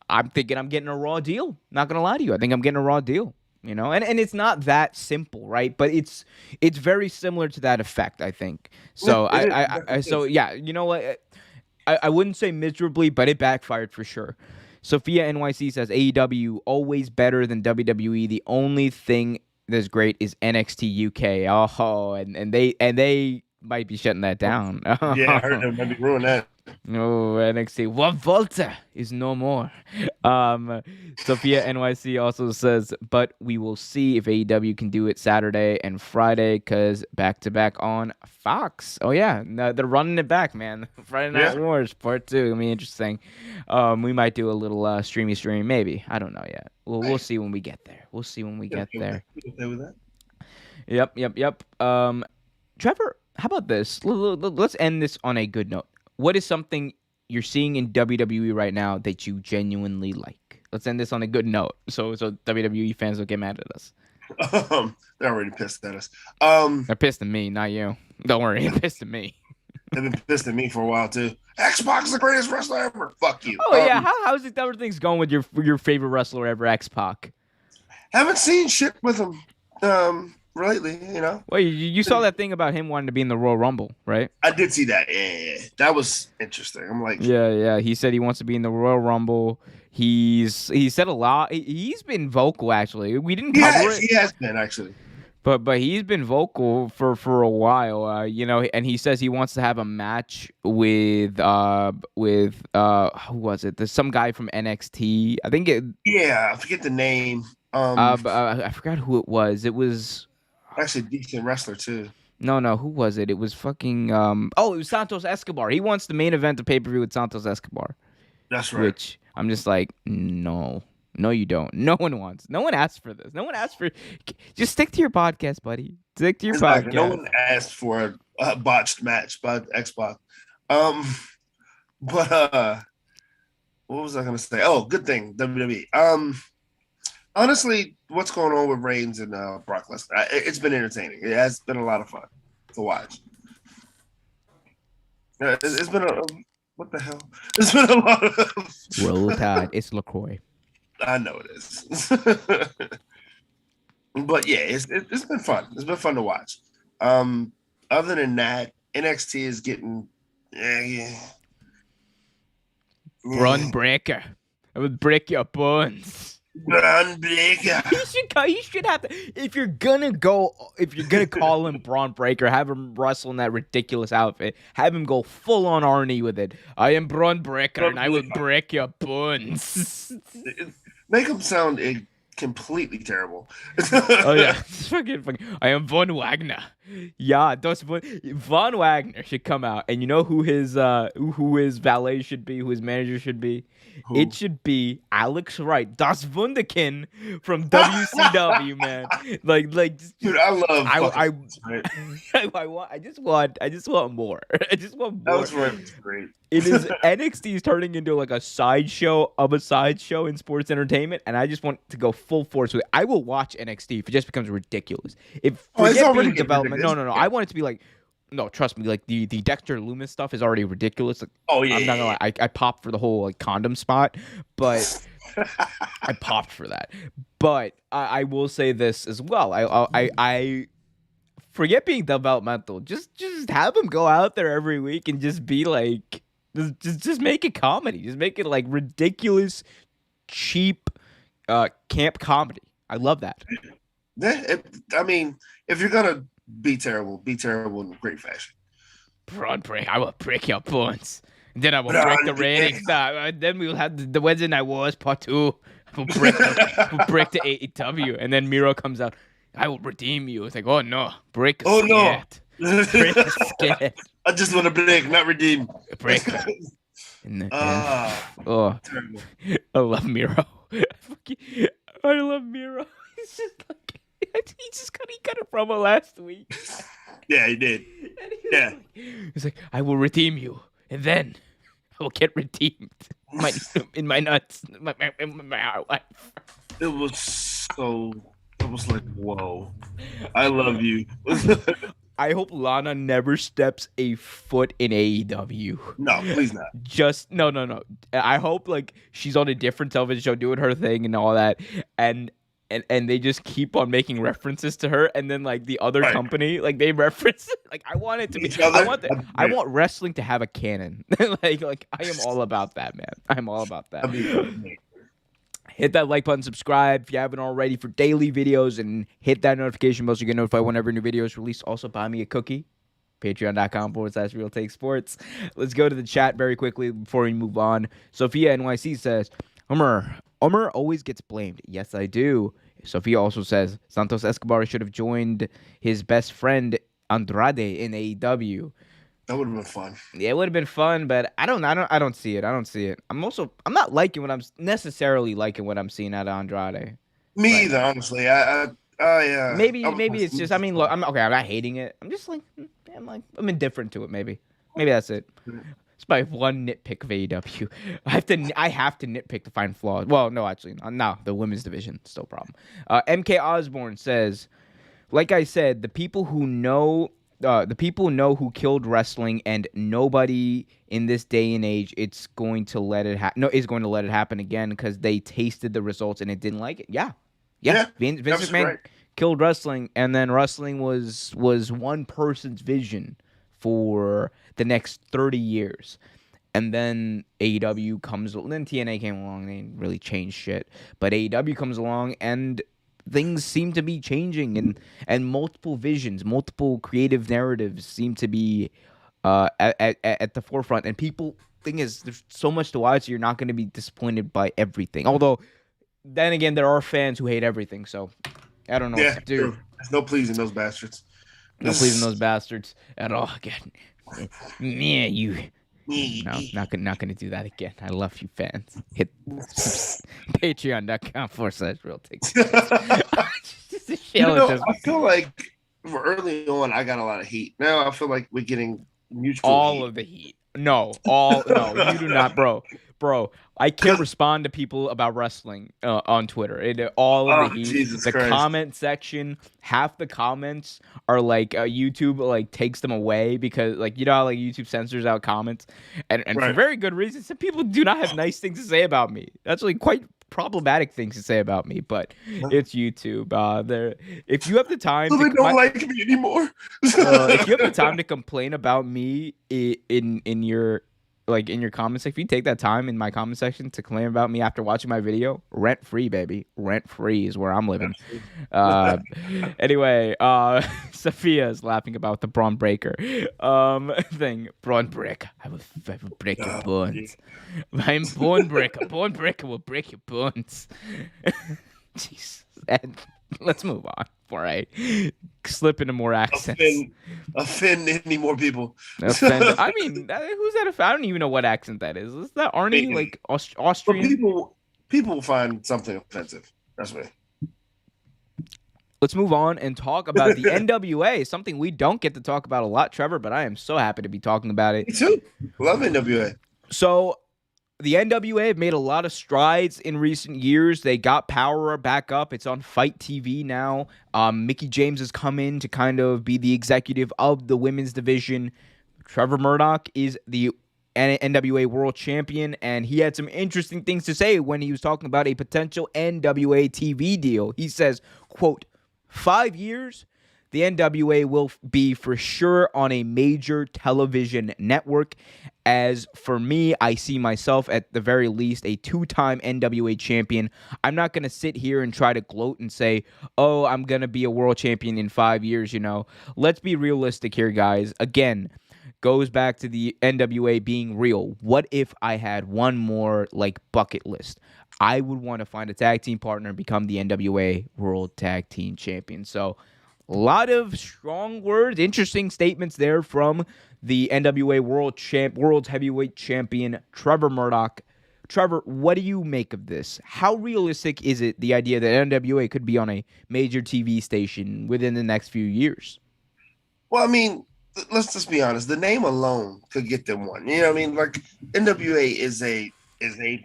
I'm thinking I'm getting a raw deal. Not gonna lie to you. I think I'm getting a raw deal. And it's not that simple, right? But it's very similar to that effect, I think. So so yeah, you know what? I wouldn't say miserably, but it backfired for sure. Sophia NYC says AEW always better than WWE. The only thing that's great is NXT UK. Oh, and they might be shutting that down.
Yeah, I heard them maybe ruin that.
No, NXT. What Volta is no more. Sophia NYC also says, but we will see if AEW can do it Saturday and Friday because back to back on Fox. Oh yeah, no, they're running it back, man. Friday Night Wars Part 2. Gonna be interesting. We might do a little stream, maybe. I don't know yet. We'll see when we get there. We'll see when we get there.
Okay with that?
Yep. Trevor, how about this? Let's end this on a good note. What is something you're seeing in WWE right now that you genuinely like? Let's end this on a good note, so WWE fans don't get mad at us.
They're already pissed at us.
They're pissed at me, not you. Don't worry, they're pissed at me.
They've been pissed at me for a while too. X-Pac is the greatest wrestler ever. Fuck you.
Oh yeah, how's it? Everything's going with your favorite wrestler ever, X-Pac?
Haven't seen shit with him. Lately, you know.
Well, you saw that thing about him wanting to be in the Royal Rumble, right?
I did see that. Yeah. That was interesting. I'm like,
yeah. He said he wants to be in the Royal Rumble. He said a lot. He's been vocal actually. We didn't cover it.
He has been actually.
But he's been vocal for a while, and he says he wants to have a match with who was it? There's some guy from NXT. I think
I forget the name.
I forgot who it was. It was
actually a decent wrestler too.
No, who was it? It was fucking it was Santos Escobar. He wants the main event of pay-per-view with Santos Escobar.
That's right.
Which I'm just like, no, you don't. No one asked for this. No one asked for. Just stick to your podcast, buddy. Stick to your podcast.
No one asked for a botched match by X-Pac. But what was I gonna say? Oh, good thing WWE. Honestly, what's going on with Reigns and Brock Lesnar? It's been entertaining. It has been a lot of fun to watch. It's been what the hell? It's been a lot of
Roll Tide. It's LaCroix.
I know it is. But yeah, it's been fun. It's been fun to watch. Other than that, NXT is getting
Run breaker. I would break your bones.
Braun Breaker.
He should have to. If you're gonna call him Braun Breaker, have him wrestle in that ridiculous outfit. Have him go full on Arnie with it. I am Braun Breaker, and I will break your bones.
Make him sound completely terrible.
Oh yeah, fucking. I am Von Wagner. Yeah, Von Wagner should come out, and you know who his valet should be, who his manager should be. Who? It should be Alex Wright, Das Wunderkind from WCW, man. Like,
dude, I love.
I just want more. I just want more.
Alex Wright was great.
It is NXT is turning into like a sideshow of a sideshow in sports entertainment, and I just want to go full force with it. I will watch NXT if it just becomes ridiculous. If forget being development, no. I want it to be like. No, trust me. Like the Dexter Loomis stuff is already ridiculous. Like,
oh yeah,
I'm not gonna lie. I popped for the whole like condom spot, but I popped for that. But I will say this as well. I forget being developmental. Just have him go out there every week and just be like, just make it comedy. Just make it like ridiculous, cheap, camp comedy. I love that.
I mean, if you're gonna be terrible in great fashion.
Braun Break, I will break your bones. And then I will break the ratings. Then we will have the Wednesday Night Wars Part 2. We'll break the AEW. And then Miro comes out. I will redeem you. It's like, oh no, break a scared.
No.
Break a scared.
I just want to break, not redeem.
Break. Terrible. I love Miro. I love Miro. He's just like. He got a promo last week.
Yeah, he did.
He's like, I will redeem you, and then I will get redeemed in my nuts, in my life.
It was like, whoa, I love you.
I hope Lana never steps a foot in AEW.
No, please not.
Just no. I hope like she's on a different television show doing her thing and all that, and they just keep on making references to her, and then like the other company, like they reference like I want it to be. I want wrestling to have a canon. like I am all about that, man. I'm all about that. Hit that like button, subscribe if you haven't already for daily videos, and hit that notification bell so you get notified whenever new videos released. Also, buy me a cookie. Patreon.com/Real Take Sports. Let's go to the chat very quickly before we move on. Sophia NYC says, Umar always gets blamed. Yes, I do. Sophia also says, Santos Escobar should have joined his best friend Andrade in AEW.
That would have been fun.
Yeah, it would have been fun, but I don't see it. I'm not liking what I'm necessarily liking what I'm seeing out of Andrade.
Me either, honestly.
Maybe it's just. I mean, look, I'm okay. I'm not hating it. I'm just like, I'm indifferent to it. Maybe that's it. It's my one nitpick of AEW. I have to nitpick to find flaws. Well, no, actually, no. The women's division still a problem. MK Osborne says, like I said, the people know who killed wrestling, and nobody in this day and age is going to let it happen again because they tasted the results and it didn't like it. Yeah. Vince McMahon killed wrestling, and then wrestling was one person's vision for the next 30 years. And then AEW comes, then TNA came along, they didn't really change shit. But AEW comes along, and things seem to be changing, and multiple visions, multiple creative narratives seem to be at the forefront. And thing is, there's so much to watch, you're not going to be disappointed by everything. Although, then again, there are fans who hate everything, so I don't know what to do.
True. There's no pleasing those bastards.
No pleasing those bastards at all. Again, yeah, you. No, not gonna do that again. I love you, fans. Hit Patreon.com/Real Take.
I feel like early on I got a lot of heat. Now I feel like we're getting mutual
all of the heat. No, you do not, bro. I can't respond to people about wrestling on Twitter. All of the heat.
Jesus
the
Christ.
Comment section, half the comments are like YouTube like takes them away because like you know how like YouTube censors out comments, and for very good reasons. Some people do not have nice things to say about me. That's like quite problematic things to say about me, but it's YouTube. If you have the time,
they don't like me anymore.
If you have the time to complain about me in your comment section, if you take that time in my comment section to complain about me after watching my video, rent free, baby. Rent free is where I'm living. Anyway, Sophia is laughing about the Braun Breaker thing. Braun Breaker. I will break your bones. I'm Braun Breaker. Braun Breaker will break your bones. Jeez. Let's move on before I slip into more accents.
Offend any more people.
I mean, who's that? I don't even know what accent that is. Is that Arnie, like Austrian?
But people find something offensive. That's me.
Let's move on and talk about the NWA, something we don't get to talk about a lot, Trevor, but I am so happy to be talking about it.
Me too. Love NWA.
So, the NWA have made a lot of strides in recent years. They got Power back up. It's on Fight TV now. Mickie James has come in to kind of be the executive of the women's division. Trevor Murdoch is the NWA World Champion, and he had some interesting things to say when he was talking about a potential NWA TV deal. He says, quote, 5 years, the NWA will be for sure on a major television network. As for me, I see myself at the very least a 2-time NWA champion. I'm not going to sit here and try to gloat and say, oh, I'm going to be a world champion in 5 years, you know. Let's be realistic here, guys. Again, goes back to the NWA being real. What if I had one more, like, bucket list? I would want to find a tag team partner and become the NWA World Tag Team Champion. So, a lot of strong words, interesting statements there from the NWA World Heavyweight Champion, Trevor Murdoch. Trevor, what do you make of this? How realistic is it, the idea that NWA could be on a major TV station within the next few years?
Well, I mean, let's just be honest. The name alone could get them one. You know what I mean? Like, NWA is a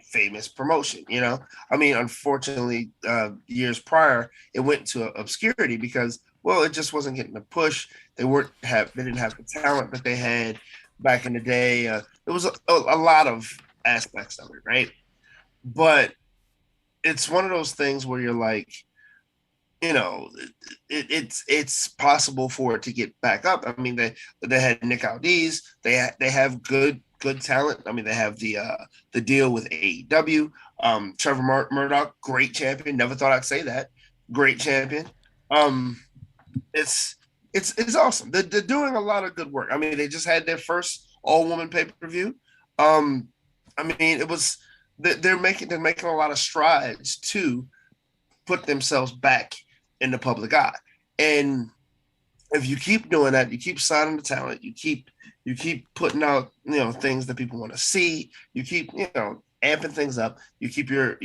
famous promotion, you know? I mean, unfortunately, years prior, it went to obscurity because, well, it just wasn't getting the push. They didn't have the talent that they had back in the day. There was a lot of aspects of it, right? But it's one of those things where you're like, you know, it's possible for it to get back up. I mean, they had Nick Aldis. They have good talent. I mean, they have the deal with AEW. Trevor Murdoch, great champion. Never thought I'd say that. Great champion. It's awesome. They're doing a lot of good work. I mean, they just had their first all woman pay per view. Um, I mean, they're making a lot of strides to put themselves back in the public eye. And if you keep doing that, you keep signing the talent, you keep putting out things that people want to see. You keep amping things up. You keep your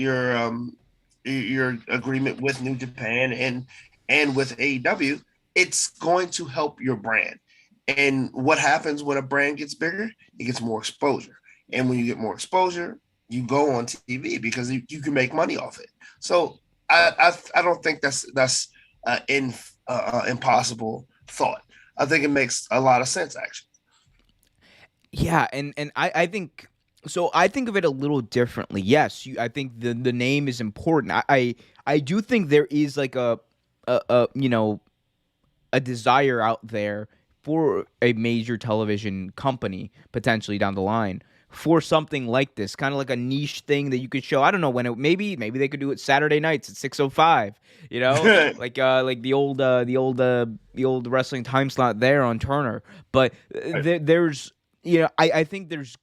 agreement with New Japan and with AEW. It's going to help your brand. And what happens when a brand gets bigger? It gets more exposure. And when you get more exposure, you go on TV because you can make money off it. So I don't think that's impossible thought. I think it makes a lot of sense actually.
Yeah, and I think so. I think of it a little differently. Yes, I think the name is important. I do think there is like a a desire out there for a major television company potentially down the line for something like this, kind of like a niche thing that you could show. I don't know when it maybe they could do it Saturday nights at 6:05. Like the old wrestling time slot there on Turner. But there's I think there's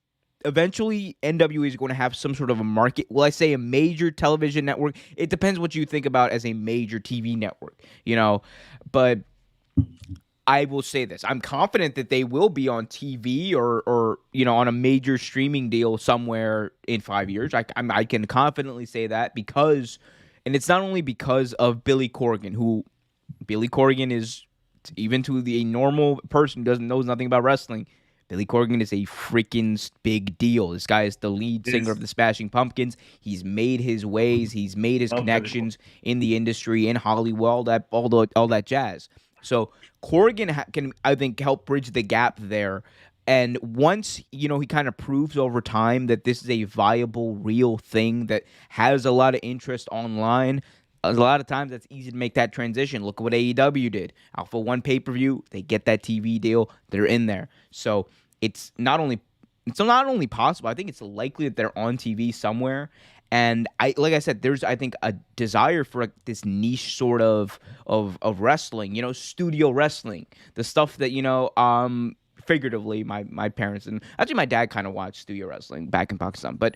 eventually NWE is going to have some sort of a market. Well, I say a major television network. It depends what you think about as a major TV network, but I will say this. I'm confident that they will be on TV or on a major streaming deal somewhere in 5 years. I can confidently say that because, and it's not only because of Billy Corgan, who Billy Corgan is, even to the normal person who knows nothing about wrestling, Billy Corgan is a freaking big deal. This guy is the lead singer of the Smashing Pumpkins. He's made his ways. He's made his connections in the industry, in Hollywood, all that jazz. So Corgan can, I think, help bridge the gap there. And once, he kind of proves over time that this is a viable, real thing that has a lot of interest online, a lot of times that's easy to make that transition. Look at what AEW did. Alpha One pay-per-view, they get that TV deal, they're in there. So it's not only possible, I think it's likely that they're on TV somewhere. And like I said, there's, I think, a desire for this niche sort of wrestling, studio wrestling, the stuff that figuratively my parents and actually my dad kind of watched studio wrestling back in Pakistan, but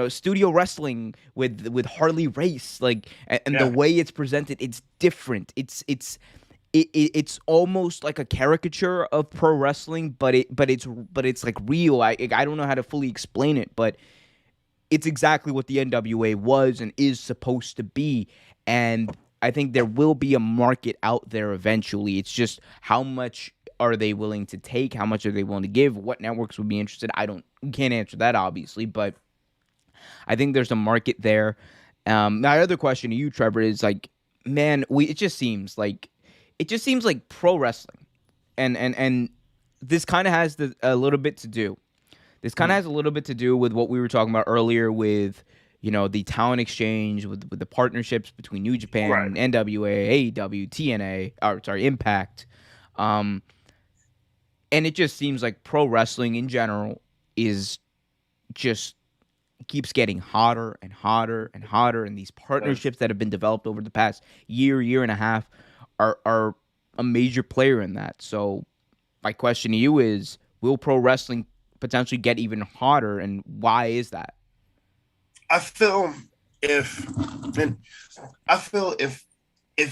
studio wrestling with Harley Race, and the way it's presented, it's different. It's almost like a caricature of pro wrestling, but it's like real. I don't know how to fully explain it, but it's exactly what the NWA was and is supposed to be. And I think there will be a market out there eventually. It's just how much are they willing to take? How much are they willing to give? What networks would be interested? Can't answer that, obviously, but I think there's a market there. My other question to you, Trevor, is like, man, it just seems like pro wrestling, and this kind of has a little bit to do. This kind of has a little bit to do with what we were talking about earlier with, the talent exchange, with the partnerships between New Japan, right, NWA, AEW, TNA, Impact. And it just seems like pro wrestling in general is just keeps getting hotter and hotter and hotter. And these partnerships that have been developed over the past year and a half are a major player in that. So my question to you is, will pro wrestling potentially get even hotter, and why is that?
I feel if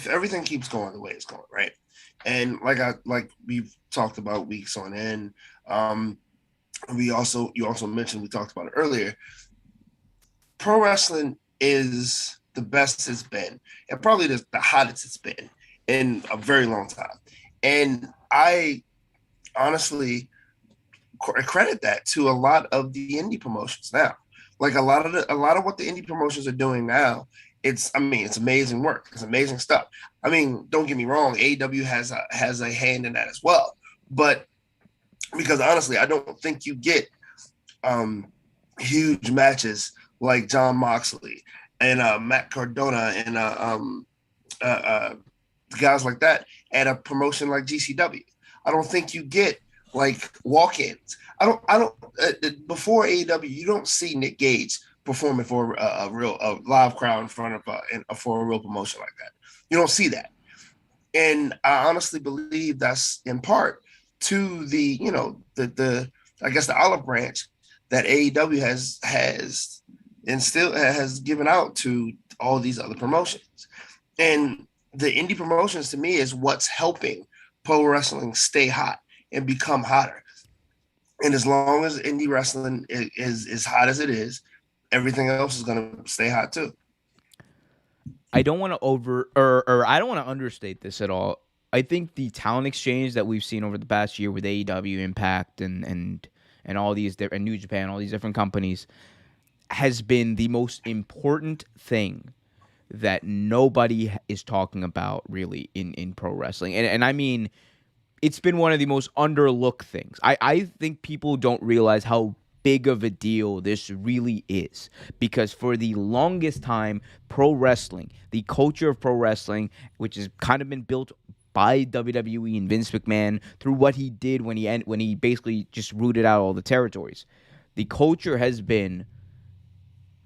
everything keeps going the way it's going, right? And like we've talked about weeks on end, you also mentioned, we talked about it earlier, pro wrestling is the best it's been, and probably the hottest it's been in a very long time. And I honestly credit that to a lot of the indie promotions now. Like a lot of what the indie promotions are doing now, it's amazing work. It's amazing stuff. I mean, don't get me wrong, AEW has a hand in that as well. But because honestly, I don't think you get huge matches like John Moxley and Matt Cardona and guys like that at a promotion like GCW. I don't think you get like walk-ins. I don't. Before AEW, you don't see Nick Gage performing for a live crowd in front of for a real promotion like that. You don't see that. And I honestly believe that's in part to the, the I guess the olive branch that AEW has and still has given out to all these other promotions. And the indie promotions to me is what's helping pro wrestling stay hot and become hotter. And as long as indie wrestling is as hot as it is, everything else is going to stay hot too.
I don't want to or I don't want to understate this at all. I think the talent exchange that we've seen over the past year with AEW, Impact, and all these and New Japan, all these different companies, has been the most important thing that nobody is talking about really in pro wrestling. And I mean, it's been one of the most underlooked things. I think people don't realize how big of a deal this really is, because for the longest time, pro wrestling, the culture of pro wrestling, which has kind of been built by WWE and Vince McMahon through what he did when he basically just rooted out all the territories. The culture has been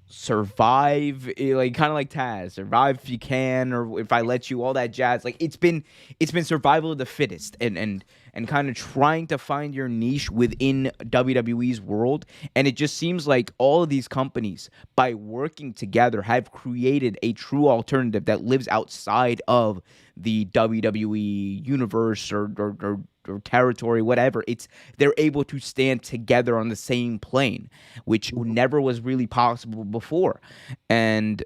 survive, like kind of like Taz, survive if you can, or if I let you, all that jazz. Like it's been survival of the fittest, and kind of trying to find your niche within WWE's world. And it just seems like all of these companies, by working together, have created a true alternative that lives outside of the WWE universe or territory, whatever. They're able to stand together on the same plane, which never was really possible before. And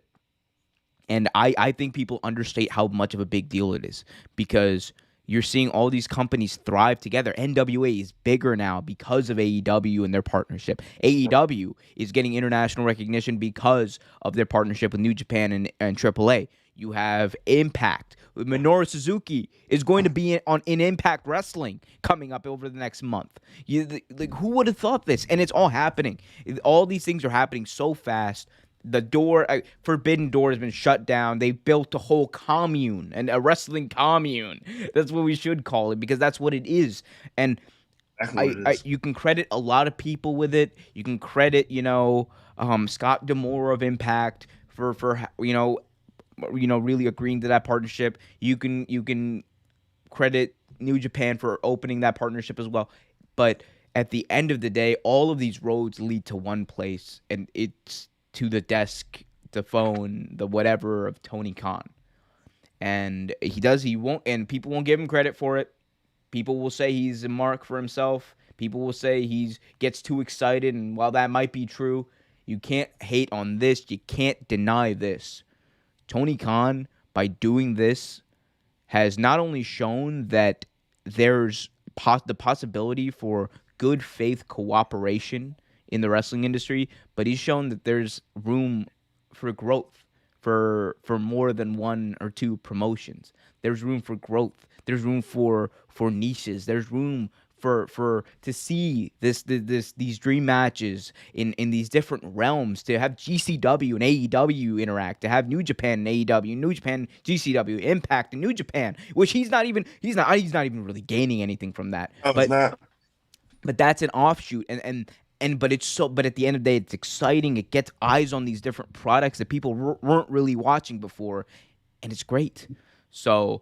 I think people understate how much of a big deal it is, because you're seeing all these companies thrive together. NWA is bigger now because of AEW and their partnership. AEW is getting international recognition because of their partnership with New Japan and AAA. You have Impact. Minoru Suzuki is going to be in Impact Wrestling coming up over the next month. Who would have thought this? And it's all happening. All these things are happening so fast. The Forbidden Door has been shut down. They built a whole commune, and a wrestling commune. That's what we should call it, because that's what it is. And you can credit a lot of people with it. You can credit, Scott D'Amore of Impact for really agreeing to that partnership. You can credit New Japan for opening that partnership as well. But at the end of the day, all of these roads lead to one place, and it's to the desk, the phone, the whatever of Tony Khan. And he won't, and people won't give him credit for it. People will say he's a mark for himself. People will say he gets too excited, and while that might be true, you can't hate on this. You can't deny this. Tony Khan, by doing this, has not only shown that there's the possibility for good faith cooperation in the wrestling industry, but he's shown that there's room for growth for more than one or two promotions. There's room for growth. There's room for niches. There's room for to see these dream matches in these different realms, to have GCW and AEW interact, to have New Japan and AEW, New Japan, GCW, Impact and New Japan, which he's not even really gaining anything from that.
Oh,
but that's an offshoot, but at the end of the day, it's exciting. It gets eyes on these different products that people weren't really watching before, and it's great. So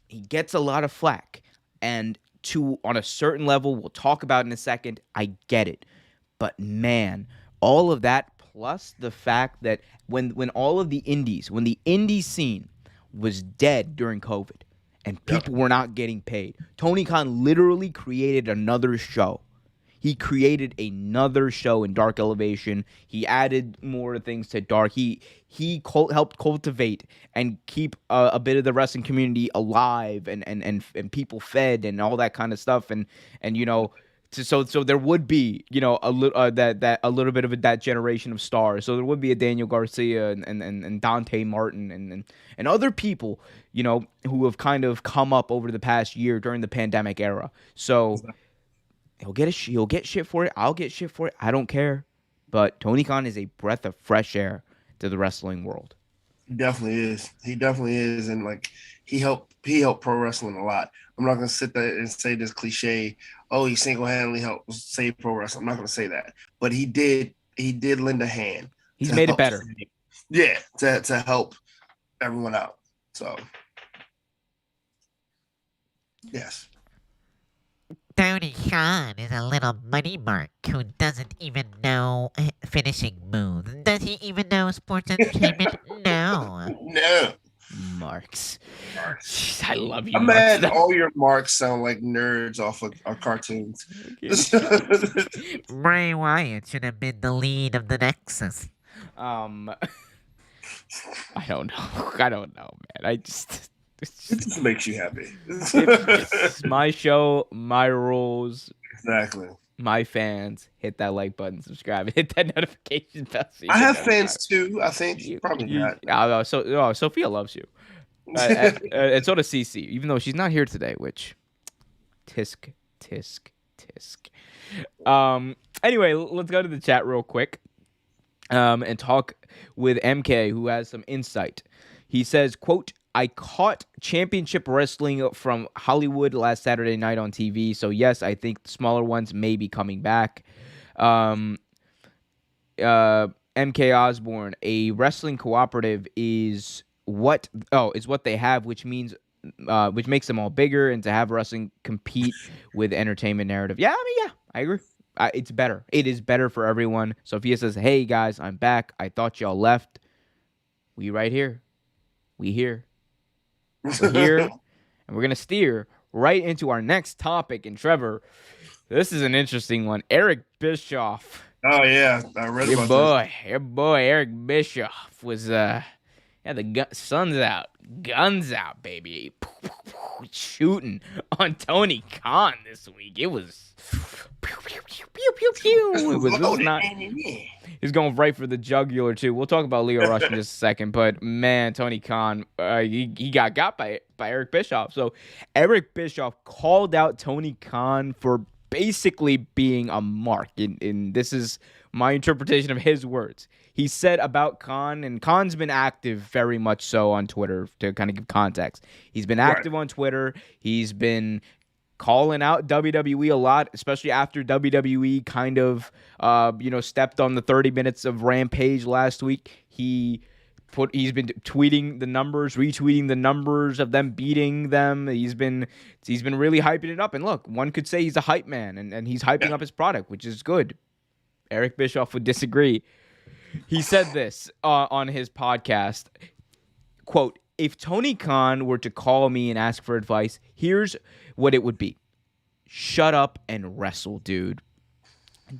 he gets a lot of flack, and on a certain level, we'll talk about in a second, I get it. But man, all of that, plus the fact that when the indie scene was dead during COVID and people were not getting paid, Tony Khan literally created another show. He created another show in Dark Elevation. He added more things to Dark. He helped cultivate and keep a bit of the wrestling community alive and people fed and all that kind of stuff. So there would be a little bit of that generation of stars. So there would be a Daniel Garcia and Dante Martin and other people who have kind of come up over the past year during the pandemic era. So. He'll get shit for it. I'll get shit for it. I don't care. But Tony Khan is a breath of fresh air to the wrestling world.
He definitely is. And like he helped pro wrestling a lot. I'm not gonna sit there and say this cliche, oh, he single-handedly helped save pro wrestling. I'm not gonna say that. But he did lend a hand.
He's made it better.
Yeah, to help everyone out. So Yes.
Tony Khan is a little money mark who doesn't even know finishing moves. Does he even know sports entertainment? No.
No.
Marks.
Marks.
Jeez, I love you,
I'm
Marks.
mad all your marks sound like nerds off of our cartoons.
Bray Wyatt should have been the lead of the Nexus.
I don't know. I don't know, man.
It just makes you happy.
it's my show, my rules,
Exactly.
my fans. Hit that like button, subscribe, hit that notification bell. So
I have fans too. I think probably not.
Sophia loves you, and so does CC. Even though she's not here today, which tisk tisk tisk. Anyway, let's go to the chat real quick. And talk with MK, who has some insight. He says, quote, I caught championship wrestling from Hollywood last Saturday night on TV. So, yes, I think the smaller ones may be coming back. MK Osborne, a wrestling cooperative is what they have, which means which makes them all bigger, and to have wrestling compete with entertainment narrative. Yeah, I agree. It's better. It is better for everyone. Sophia says, hey, guys, I'm back. I thought y'all left. We right here. We here. We're here. And we're going to steer right into our next topic. And Trevor, this is an interesting one. Eric Bischoff.
Oh, yeah. I read about this.
Your boy, Eric Bischoff was, the sun's out. Guns out, baby. Shooting on Tony Khan this week. It was... Pew, pew, pew, pew, pew, pew. It was not. He's going right for the jugular too. We'll talk about Leo Rush in just a second, but man, Tony Khan, he got by Eric Bischoff. So Eric Bischoff called out Tony Khan for basically being a mark. And this is my interpretation of his words. He said about Khan, and Khan's been active very much so on Twitter to kind of give context. He's been active on Twitter. He's been calling out WWE a lot, especially after WWE kind of, stepped on the 30 minutes of Rampage last week. He's been tweeting the numbers, retweeting the numbers of them beating them. He's been really hyping it up. And look, one could say he's a hype man, and he's hyping up his product, which is good. Eric Bischoff would disagree. He said this on his podcast, quote, if Tony Khan were to call me and ask for advice, here's what it would be. Shut up and wrestle, dude.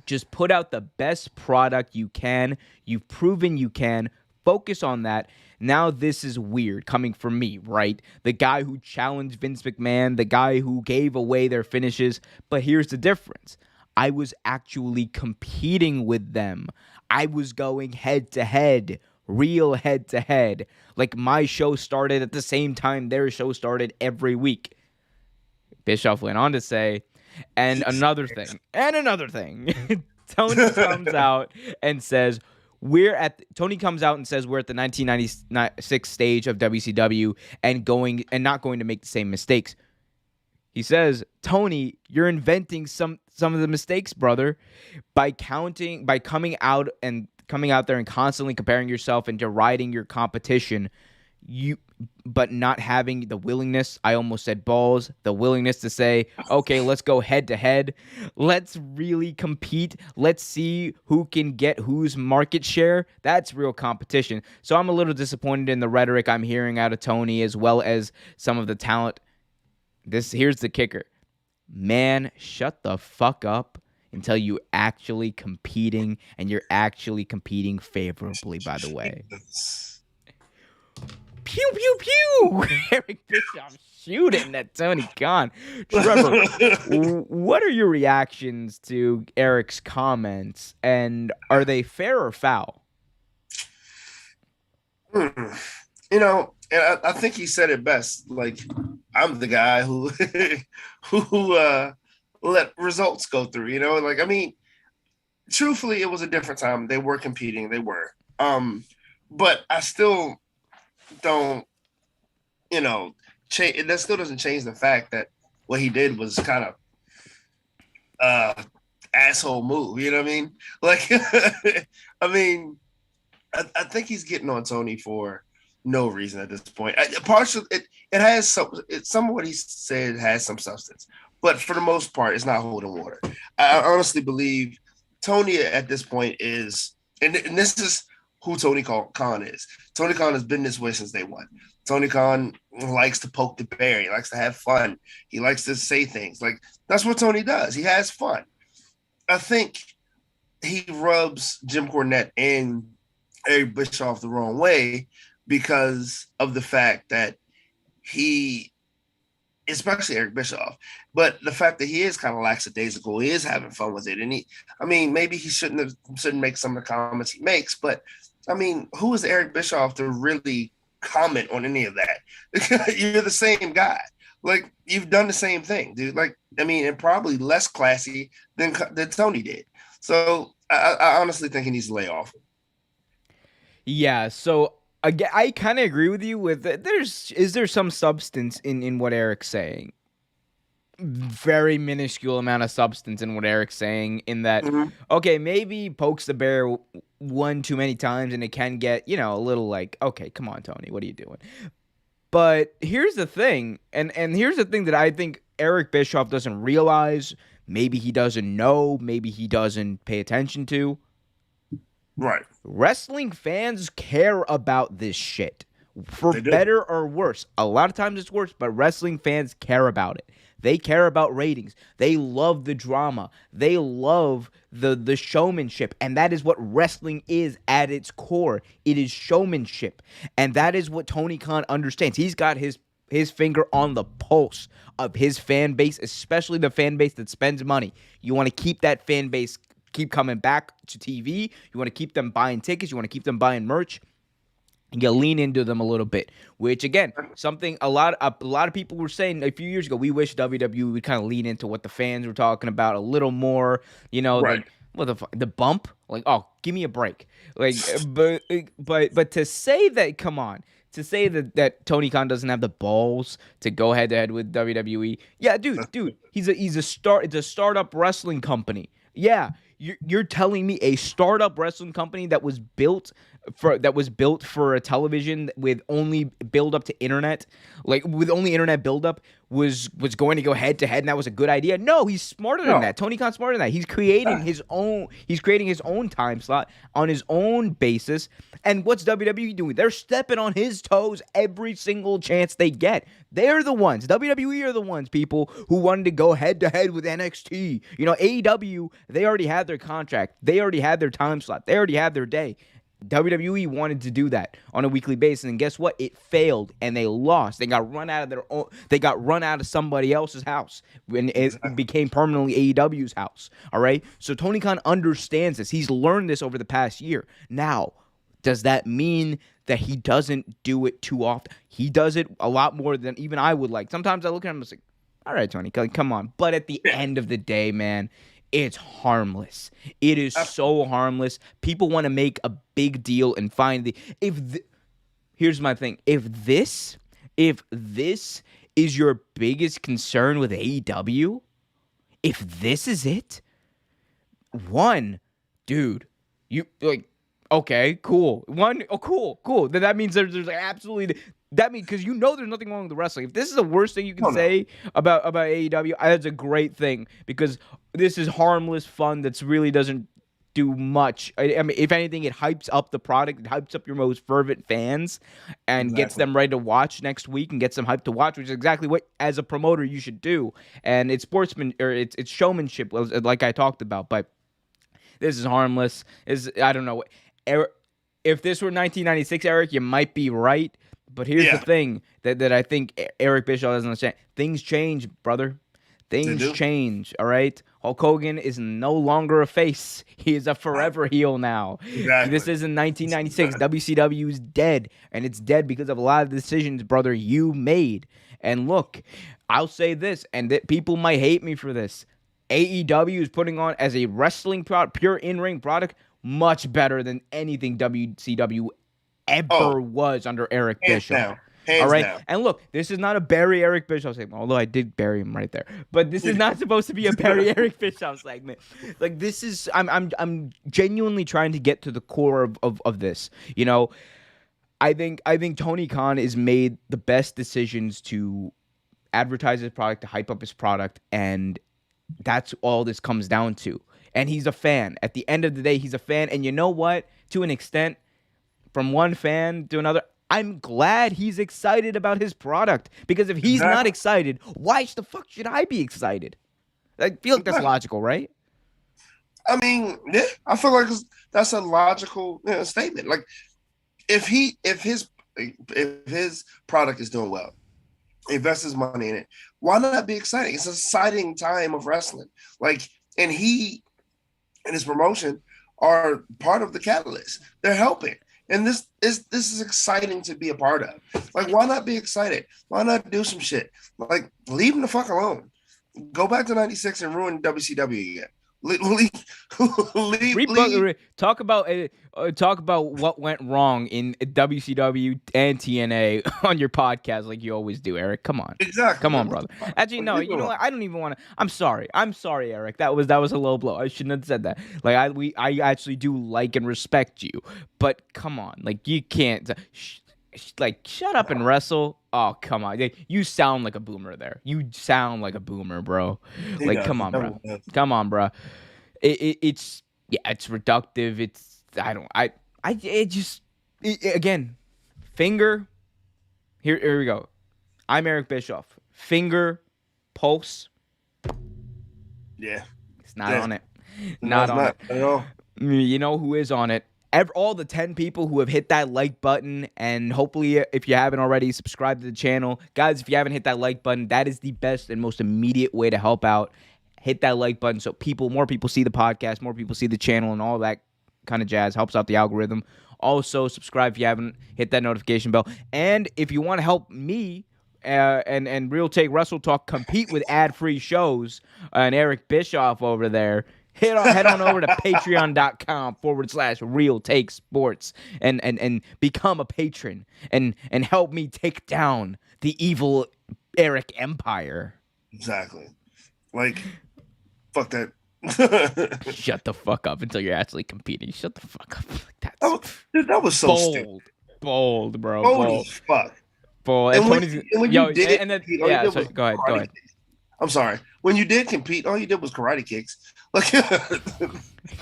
Just put out the best product you can. You've proven you can. Focus on that. Now this is weird coming from me, right? The guy who challenged Vince McMahon, the guy who gave away their finishes. But here's the difference. I was actually competing with them. I was going head to head. Real head to head. Like my show started at the same time their show started every week. Bischoff went on to say, and another thing. Tony comes out and says, we're at the 1996 stage of WCW and not going to make the same mistakes. He says, Tony, you're inventing some of the mistakes, brother, by coming out there and constantly comparing yourself and deriding your competition, but not having the willingness, I almost said balls, the willingness to say, okay, let's go head to head. Let's really compete. Let's see who can get whose market share. That's real competition. So I'm a little disappointed in the rhetoric I'm hearing out of Tony, as well as some of the talent. Here's the kicker. Man, shut the fuck up until you actually competing, and you're actually competing favorably, by the way. Pew, pew, pew! Eric Bischoff shooting at Tony Khan. Trevor, what are your reactions to Eric's comments, and are they fair or foul?
And I think he said it best. Like, I'm the guy who let results go through. Like, I mean, truthfully, it was a different time. They were competing. They were. But I still don't, that still doesn't change the fact that what he did was kind of asshole move. You know what I mean? Like, I think he's getting on Tony for no reason at this point. Partially, it has some of what he said has some substance, but for the most part, it's not holding water. I honestly believe Tony at this point is, and this is who Tony Khan is. Tony Khan has been this way since day one. Tony Khan likes to poke the bear. He likes to have fun. He likes to say things. Like, that's what Tony does. He has fun. I think he rubs Jim Cornette and Eric Bischoff the wrong way because of the fact that he, especially Eric Bischoff, but the fact that he is kind of lackadaisical, he is having fun with it. And maybe he shouldn't make some of the comments he makes, but I mean, who is Eric Bischoff to really comment on any of that? You're the same guy. Like, you've done the same thing, dude. Like, I mean, and probably less classy than Tony did. So I honestly think he needs to lay off.
Yeah, so again, I kind of agree with you with it. Is there some substance in what Eric's saying? Very minuscule amount of substance in what Eric's saying, in that, okay, maybe he pokes the bear one too many times and it can get, a little like, okay, come on, Tony, what are you doing? But here's the thing, and here's the thing that I think Eric Bischoff doesn't realize, maybe he doesn't know, maybe he doesn't pay attention to.
Right.
Wrestling fans care about this shit, for better or worse. A lot of times it's worse, but wrestling fans care about it. They care about ratings. They love the drama. They love the showmanship. And that is what wrestling is at its core. It is showmanship. And that is what Tony Khan understands. He's got his finger on the pulse of his fan base, especially the fan base that spends money. You want to keep that fan base keep coming back to TV. You want to keep them buying tickets. You want to keep them buying merch. And you lean into them a little bit, which again, something a lot of people were saying a few years ago. We wish WWE would kind of lean into what the fans were talking about a little more.
Right.
The bump, like, oh, give me a break, like, but to say that, come on, to say that Tony Khan doesn't have the balls to go head to head with WWE, yeah, dude, it's a startup wrestling company, yeah. You're telling me a startup wrestling company that was built for a television with only build up to internet, like with only internet build up, was going to go head to head, and that was a good idea? No, he's smarter than that. Tony Khan's smarter than that. He's creating his own time slot on his own basis. And what's WWE doing? They're stepping on his toes every single chance they get. They're the ones. WWE are the ones, people, who wanted to go head to head with NXT. AEW, they already had their contract. They already had their time slot. They already had their day. WWE wanted to do that on a weekly basis, and guess what? It failed, and they lost. They got run out of their own. They got run out of somebody else's house, and it became permanently AEW's house. All right. So Tony Khan understands this. He's learned this over the past year. Now, does that mean that he doesn't do it too often? He does it a lot more than even I would like. Sometimes I look at him and say, "All right, Tony, come on." But at the end of the day, man, it's harmless. It is so harmless. People want to make a big deal and find here's my thing. If this is your biggest concern with AEW, if this is it, dude, you like, okay, cool. Cool. Then that means there's absolutely. That means, because there's nothing wrong with the wrestling. If this is the worst thing you can say about AEW, that's a great thing, because this is harmless fun that really doesn't do much. I mean, if anything, it hypes up the product. It hypes up your most fervent fans and gets them ready to watch next week and gets them hyped to watch, which is exactly what, as a promoter, you should do. And it's it's showmanship, like I talked about. But this is harmless. I don't know. If this were 1996, Eric, you might be right. But here's the thing that I think Eric Bischoff doesn't understand. Things change, brother. Things change, all right? Hulk Hogan is no longer a face. He is a forever heel now.
Exactly.
This isn't 1996. WCW is dead, and it's dead because of a lot of decisions, brother, you made. And look, I'll say this, and that people might hate me for this. AEW is putting on, as a wrestling product, pure in-ring product, much better than anything WCW ever was under Eric Bischoff.
Hands down.
And look, this is not a bury Eric Bischoff segment, although I did bury him right there. But this is not supposed to be a bury Eric Bischoff segment. Like, this is, I'm genuinely trying to get to the core of this. I think Tony Khan has made the best decisions to advertise his product, to hype up his product, and that's all this comes down to. And he's a fan. At the end of the day, he's a fan. And you know what? To an extent, from one fan to another, I'm glad he's excited about his product. Because if he's not excited, why the fuck should I be excited? I feel like that's logical, right?
I mean, yeah, I feel like that's a logical statement. Like, if his product is doing well, invest his money in it, why not be exciting? It's an exciting time of wrestling. Like, and he and his promotion are part of the catalyst. They're helping. And this is exciting to be a part of. Like, why not be excited? Why not do some shit? Like, leave him the fuck alone. Go back to 96 and ruin WCW again.
Talk about what went wrong in WCW and TNA on your podcast, like you always do, Eric. Come on,
exactly.
Come on, brother. Actually, no. You know what? I don't even want to. I'm sorry, Eric. That was a low blow. I shouldn't have said that. Like I actually do like and respect you, but come on, like you can't. Shut up and wrestle. Oh, come on. You sound like a boomer there. You sound like a boomer, bro. Like, come on, bro. Come on, bro. It's reductive. Again, finger. Here we go. I'm Eric Bischoff. Finger, pulse.
Yeah.
It's not on it. Not on it
at all.
You know who is on it? All the 10 people who have hit that like button, and hopefully, if you haven't already, subscribe to the channel. Guys, if you haven't hit that like button, that is the best and most immediate way to help out. Hit that like button so more people see the podcast, more people see the channel, and all that kind of jazz. Helps out the algorithm. Also, subscribe if you haven't. Hit that notification bell. And if you want to help me and Real Take Wrestle Talk compete with ad-free shows and Eric Bischoff over there, head on over to patreon.com/Real Take Sports and become a patron and help me take down the evil Eric Empire.
Exactly. Like, fuck that.
Shut the fuck up until you're actually competing. Shut the fuck up.
That was so stupid.
Bold, bro.
Bold as fuck.
Bold.
And when you did compete,
go ahead.
I'm sorry. When you did compete, all you did was karate kicks. Like,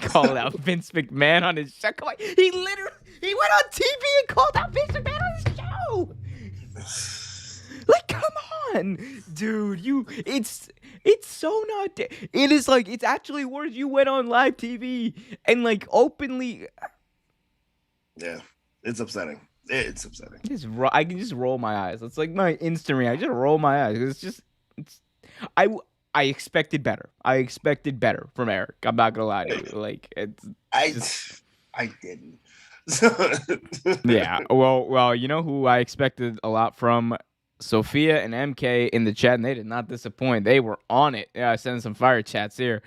called out Vince McMahon on his show. He went on TV and called out Vince McMahon on his show. Like, come on, dude. It's so not. It is like, it's actually worse. You went on live TV and like openly. Yeah,
it's upsetting. It's upsetting.
I can just roll my eyes. It's like my instant reaction. I just roll my eyes. I expected better. I expected better from Eric. I'm not gonna lie to you. Like,
I didn't.
Yeah. Well, you know who I expected a lot from? Sophia and MK in the chat, and they did not disappoint. They were on it. Yeah, I sent some fire chats here.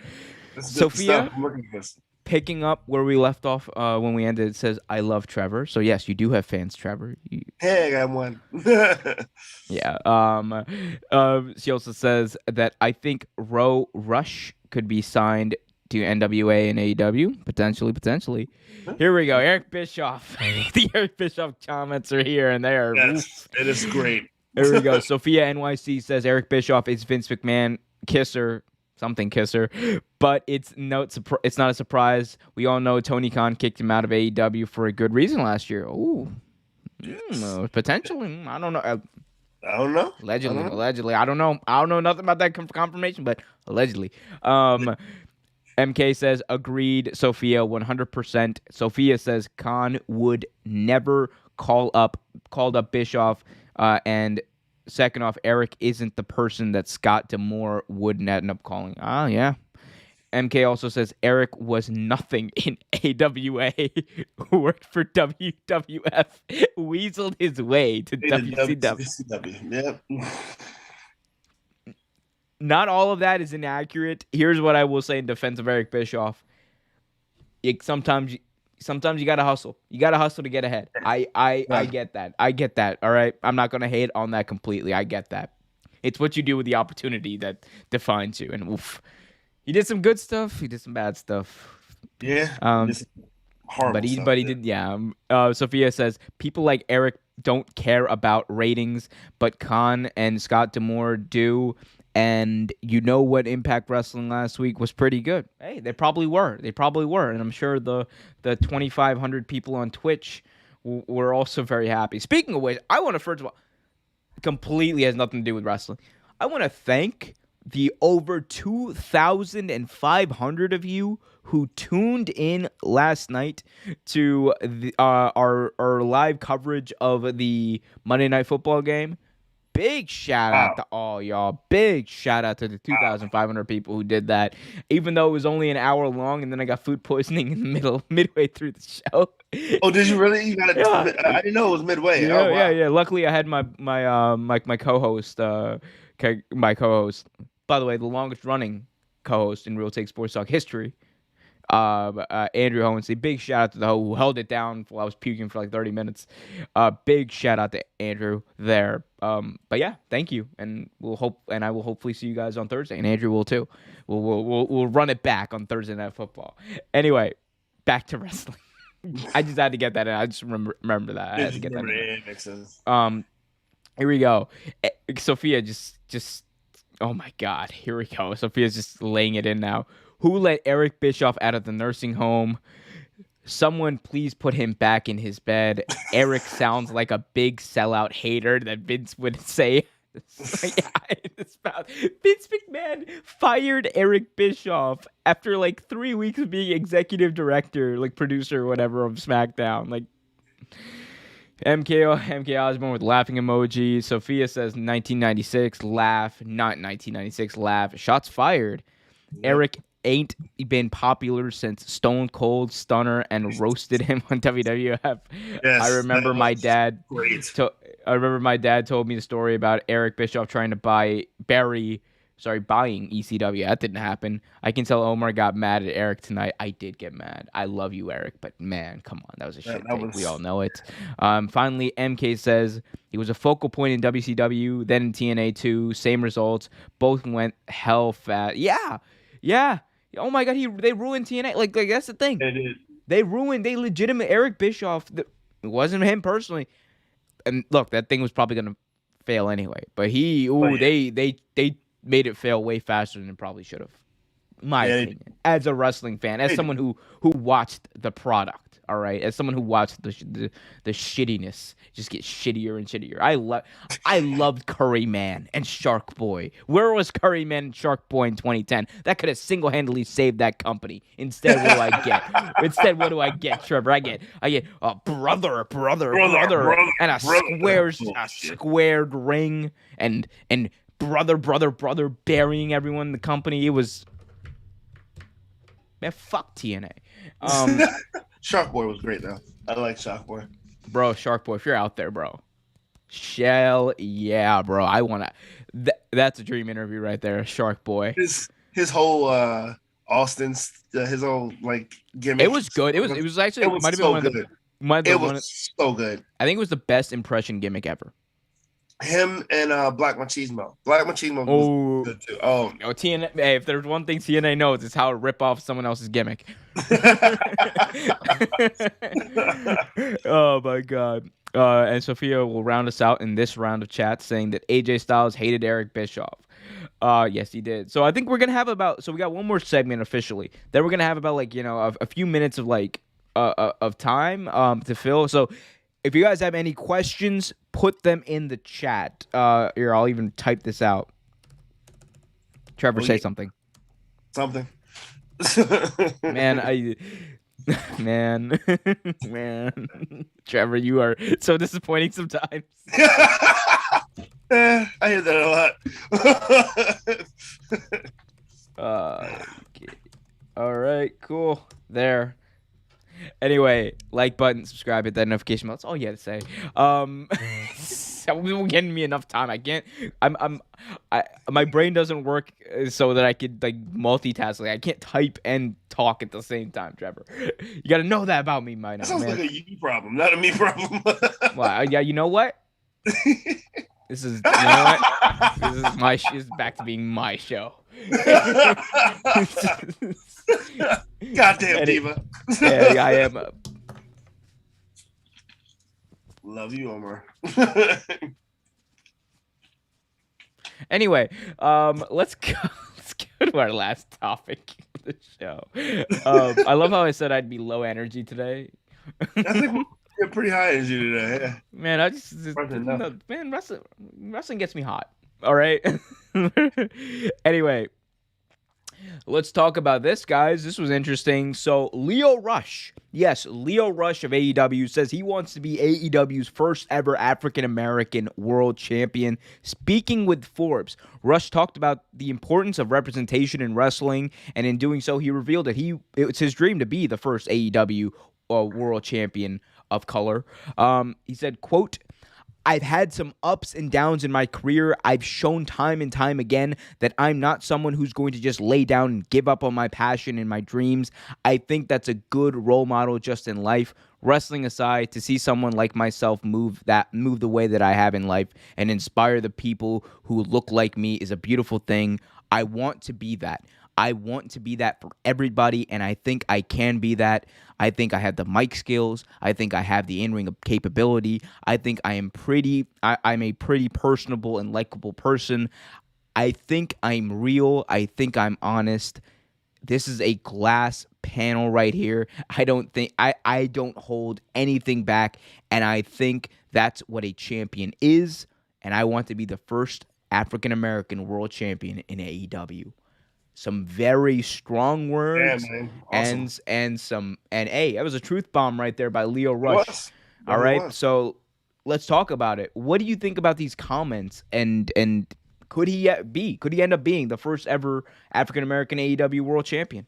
Sophia, picking up where we left off when we ended, it says, "I love Trevor." So yes, you do have fans, Trevor.
Hey, I got one.
Yeah. She also says that I think Rush could be signed to NWA and AEW. Potentially. Here we go. Eric Bischoff. The Eric Bischoff comments are here, and they are.
Yes, it is great.
Here we go. Sophia NYC says Eric Bischoff is Vince McMahon kisser, but it's not a surprise. We all know Tony Khan kicked him out of AEW for a good reason last year. Ooh, yes. Potentially. I don't know. Allegedly. I don't know nothing about that confirmation, but allegedly. MK says agreed. Sophia 100%. Sophia says Khan would never called up Bischoff. And second off, Eric isn't the person that Scott D'Amore would end up calling. Ah, yeah. MK also says Eric was nothing in AWA, worked for WWF, weaseled his way to WCW.
Yeah.
Not all of that is inaccurate. Here's what I will say in defense of Eric Bischoff. Sometimes you gotta hustle. You gotta hustle to get ahead. I get that. All right. I'm not gonna hate on that completely. I get that. It's what you do with the opportunity that defines you. And oof, he did some good stuff. He did some bad stuff.
Yeah. Horrible
But
stuff.
he did, yeah. Sophia says people like Eric don't care about ratings, but Khan and Scott D'Amore do. And you know what? Impact Wrestling last week was pretty good. Hey, they probably were. And I'm sure the 2,500 people on Twitch were also very happy. Speaking of which, I want to first of all, completely has nothing to do with wrestling. I want to thank the over 2,500 of you who tuned in last night to our live coverage of the Monday Night Football game. Big shout out to all y'all. Big shout out to the 2,500 people who did that. Even though it was only an hour long, and then I got food poisoning in the midway through the show.
Oh, did you really? You got it? Yeah. I didn't know it was midway.
Yeah,
oh, wow.
yeah. Luckily, I had my co-host. My co-host. By the way, the longest running co-host in Real Take Sports Talk history. Andrew Hohenstein. Big shout out to the who held it down while I was puking for like 30 minutes. Big shout out to Andrew there. But yeah, thank you, and I will hopefully see you guys on Thursday, and Andrew will too. We'll run it back on Thursday Night Football. Anyway, back to wrestling. I just had to get that in. I just remember that. I had to get that in.
It makes sense.
Here we go. Sophia just. Oh my God. Here we go. Sophia's just laying it in now. Who let Eric Bischoff out of the nursing home? Someone please put him back in his bed. Eric sounds like a big sellout hater that Vince would say. Vince McMahon fired Eric Bischoff after like 3 weeks of being executive director, like producer or whatever of SmackDown. Like MK Osborne with laughing emoji. Sophia says 1996 laugh, not 1996 laugh. Shots fired. Yep. Eric ain't been popular since Stone Cold Stunner and roasted him on WWF. Yes, I remember my dad. Told me the story about Eric Bischoff trying to buying ECW. That didn't happen. I can tell Omar got mad at Eric tonight. I did get mad. I love you, Eric, but man, come on, that was a shit take. We all know it. Finally, MK says he was a focal point in WCW, then in TNA too. Same results. Both went hell fast. Yeah. Oh my God, they ruined TNA. Like that's the thing. They legitimate Eric Bischoff. It wasn't him personally. And look, that thing was probably gonna fail anyway. But they made it fail way faster than it probably should have. My opinion. As a wrestling fan, as someone who watched the product, all right, as someone who watched the shittiness just get shittier and shittier. I loved Curry Man and Shark Boy. Where was Curry Man and Shark Boy in 2010? That could have single-handedly saved that company. Instead, what do I get? What do I get, Trevor? I get a brother, and a squared ring and brother burying everyone in the company. It was, man, fuck TNA.
Shark Boy was great though. I like Shark Boy.
Bro, Shark Boy, if you're out there, bro. Yeah, bro. I wanna. That's a dream interview right there, Shark Boy.
His whole Austin's his whole like gimmick.
It was good. It was actually might have been one of the.
It was so good.
I think it was the best impression gimmick ever.
Him and Black Machismo. Black Machismo was good too. Oh,
TNA. Hey, if there's one thing TNA knows, it's how to rip off someone else's gimmick. Oh my God. And Sophia will round us out in this round of chat saying that AJ Styles hated Eric Bischoff. Yes, he did. So I think we're gonna have we got one more segment officially. Then we're gonna have about a few minutes of of time to fill. So if you guys have any questions, put them in the chat. Here, I'll even type this out. Trevor, say something.
Something.
Man, Trevor, you are so disappointing sometimes.
I hear that
a lot. Okay. All right, cool. There. Anyway, like button, subscribe, hit that notification bell. That's all you had to say. Getting me enough time. I can't. My brain doesn't work so that I could multitask. I can't type and talk at the same time, Trevor. You got to know that about me, my.
That sounds like a you problem, not a me problem.
Well, yeah, you know what? This is back to being my show.
Goddamn diva.
Yeah, I am.
Love you, Omar.
Anyway, let's go. Let's go to our last topic of the show. I love how I said I'd be low energy today.
I think we're pretty high energy today. Yeah.
Man, man, wrestling gets me hot. All right. Anyway, let's talk about this, guys. This was interesting. So, Lio Rush, yes, Lio Rush of AEW says he wants to be AEW's first ever African-American world champion. Speaking with Forbes, Rush talked about the importance of representation in wrestling, and in doing so, he revealed that it's his dream to be the first AEW world champion of color. He said, quote, I've had some ups and downs in my career. I've shown time and time again that I'm not someone who's going to just lay down and give up on my passion and my dreams. I think that's a good role model just in life. Wrestling aside, to see someone like myself move the way that I have in life and inspire the people who look like me is a beautiful thing. I want to be that. I want to be that for everybody, and I think I can be that. I think I have the mic skills. I think I have the in-ring capability. I think I'm a pretty personable and likable person. I think I'm real. I think I'm honest. This is a glass panel right here. I don't hold anything back, and I think that's what a champion is, and I want to be the first African-American world champion in AEW. Some very strong words,
yeah, man. Awesome.
and hey, that was a truth bomb right there by Lio Rush. All right, so let's talk about it. What do you think about these comments? And could he end up being the first ever African American AEW world champion?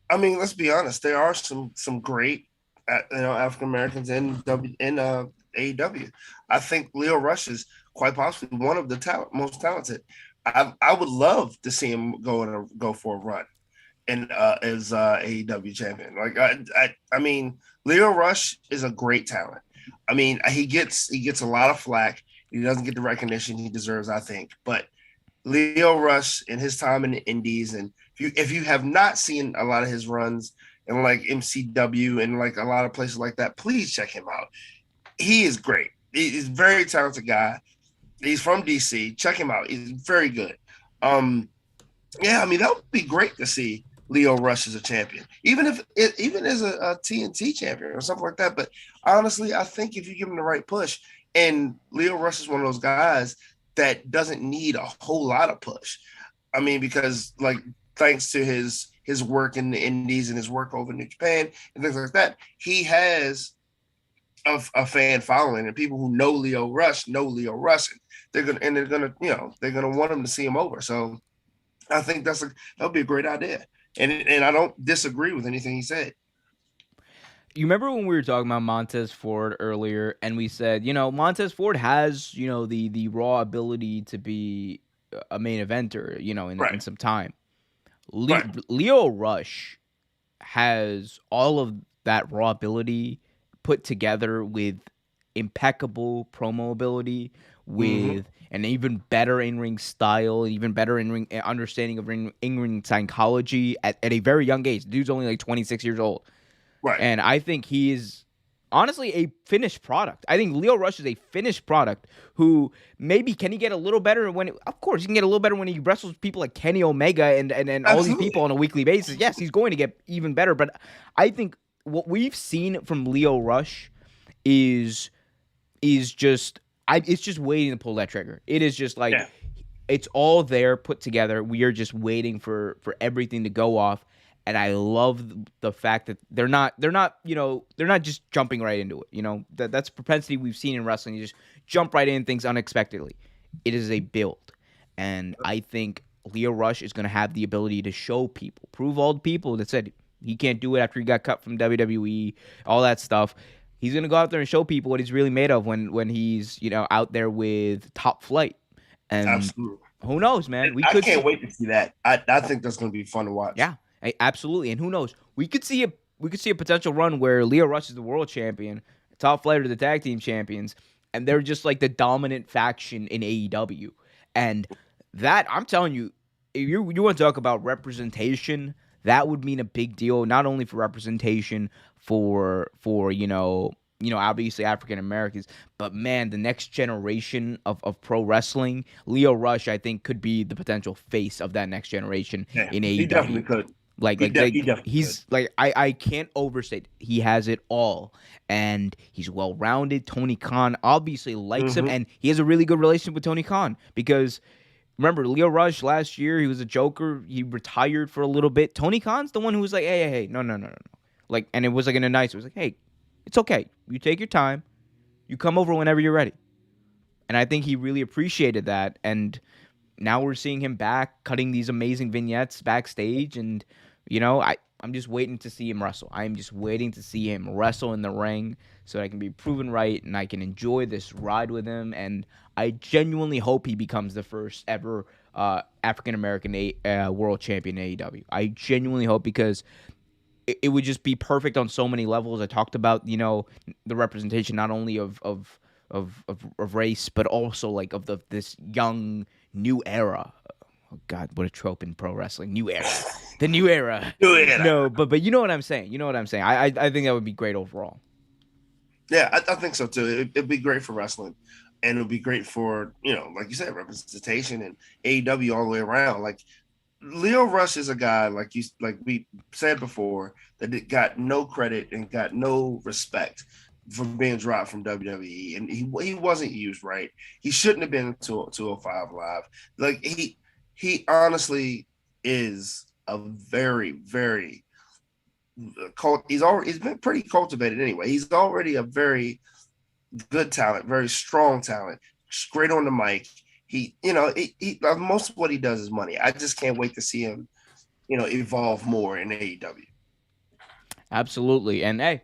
I mean, let's be honest. There are some great African Americans in AEW. I think Lio Rush is quite possibly one of the most talented. I would love to see him go for a run and as AEW champion. Like I mean, Lio Rush is a great talent. I mean, he gets a lot of flack. He doesn't get the recognition he deserves, I think. But Lio Rush in his time in the Indies, and if you have not seen a lot of his runs in like MCW and like a lot of places like that, please check him out. He is great. He's a very talented guy. He's from DC. Check him out. He's very good. Yeah, I mean, that would be great to see Lio Rush as a champion, even as a TNT champion or something like that. But honestly, I think if you give him the right push, and Lio Rush is one of those guys that doesn't need a whole lot of push. I mean, because like thanks to his work in the Indies and his work over in New Japan and things like that, he has a fan following, and people who know Lio Rush. They're gonna want him to see him over. So I think that would be a great idea. And I don't disagree with anything he said.
You remember when we were talking about Montez Ford earlier, and we said, Montez Ford has, the raw ability to be a main eventer, in some time. Lio Rush has all of that raw ability put together with impeccable promo ability, with an even better in-ring style, even better in-ring understanding of in-ring psychology at a very young age. The dude's only like 26 years old.
Right.
And I think he is honestly a finished product. I think Lio Rush is a finished product who maybe can he get a little better of course he can get a little better when he wrestles people like Kenny Omega and all these people on a weekly basis. Yes, he's going to get even better. But I think what we've seen from Lio Rush is just it's just waiting to pull that trigger. It is just like it's all there put together. We are just waiting for everything to go off. And I love the fact that they're not just jumping right into it. That's a propensity we've seen in wrestling. You just jump right in things unexpectedly. It is a build. And I think Lio Rush is going to have the ability to show people, prove all the people that said he can't do it after he got cut from WWE, all that stuff. He's going to go out there and show people what he's really made of when he's, out there with Top Flight. And
absolutely.
Who knows, man?
I can't wait to see that. I think that's going to be fun to watch.
Yeah. Absolutely, and who knows? We could see a potential run where Lio Rush is the world champion, Top Flight are the tag team champions, and they're just like the dominant faction in AEW. And that, I'm telling you, if you want to talk about representation, that would mean a big deal, not only for representation for obviously African Americans, but man, the next generation of pro wrestling. Lio Rush, I think, could be the potential face of that next generation in AEW.
He definitely could. He definitely
he's
could.
like I can't overstate. He has it all, and he's well rounded. Tony Khan obviously likes him, and he has a really good relationship with Tony Khan because remember Lio Rush last year, he was a joker. He retired for a little bit. Tony Khan's the one who was like, hey, no, like, and it was like in a nice. It was like, hey, it's okay. You take your time. You come over whenever you're ready. And I think he really appreciated that. And now we're seeing him back cutting these amazing vignettes backstage. And, I'm just waiting to see him wrestle. I'm just waiting to see him wrestle in the ring so that I can be proven right and I can enjoy this ride with him. And I genuinely hope he becomes the first ever African-American world champion in AEW. I genuinely hope because it would just be perfect on so many levels. I talked about, the representation not only of race, but also like of this young new era. Oh God, what a trope in pro wrestling. New era. The new era. No, but you know what I'm saying. I think that would be great overall.
Yeah, I think so too. It'd be great for wrestling. And it would be great for, like you said, representation and AEW all the way around. Like Lio Rush is a guy, like we said before, that got no credit and got no respect for being dropped from WWE, and he wasn't used right. He shouldn't have been 205 Live. Like he honestly is a very, very he's been pretty cultivated anyway. He's already a very good talent, very strong talent, great on the mic. He most of what he does is money. I just can't wait to see him, evolve more in AEW.
Absolutely. And hey,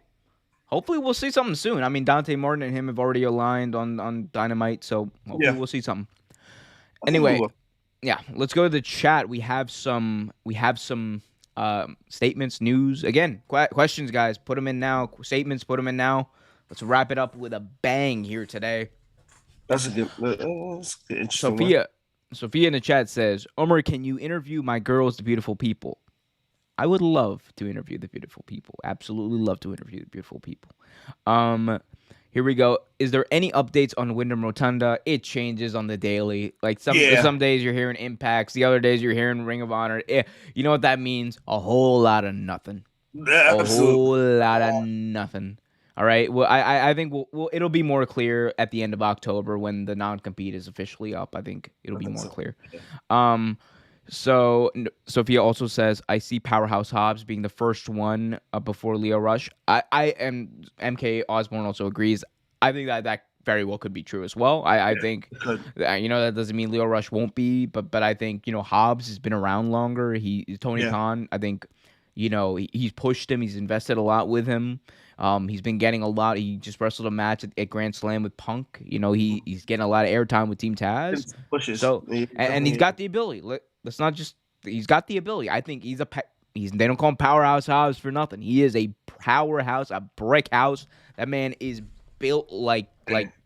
hopefully we'll see something soon. I mean, Dante Martin and him have already aligned on Dynamite, so hopefully we'll see something. Anyway, yeah, let's go to the chat. We have some statements, news. Again, questions, guys. Put them in now. Statements, put them in now. Let's wrap it up with a bang here today.
That's a good interesting
Sophia in the chat says, Omar, can you interview my girls, the beautiful people? I would love to interview the beautiful people. Absolutely love to interview the beautiful people. Here we go. Is there any updates on Wyndham Rotunda? It changes on the daily. Like some days you're hearing Impacts, the other days you're hearing Ring of Honor. You know what that means? A whole lot of nothing. A whole lot of nothing. All right. Well, I think it'll be more clear at the end of October when the non-compete is officially up. I think it'll be more clear. So Sophia also says, I see Powerhouse Hobbs being the first one before Lio Rush. I am MK Osborne also agrees. I think that very well could be true as well. I think that doesn't mean Lio Rush won't be, but I think Hobbs has been around longer. Tony Khan. I think he's pushed him. He's invested a lot with him. He's been getting a lot. He just wrestled a match at Grand Slam with Punk. He's getting a lot of airtime with Team Taz. So and he's got the ability. Let's not just. He's got the ability. I think he's they don't call him Powerhouse Hobbs for nothing. He is a powerhouse, a brick house. That man is built like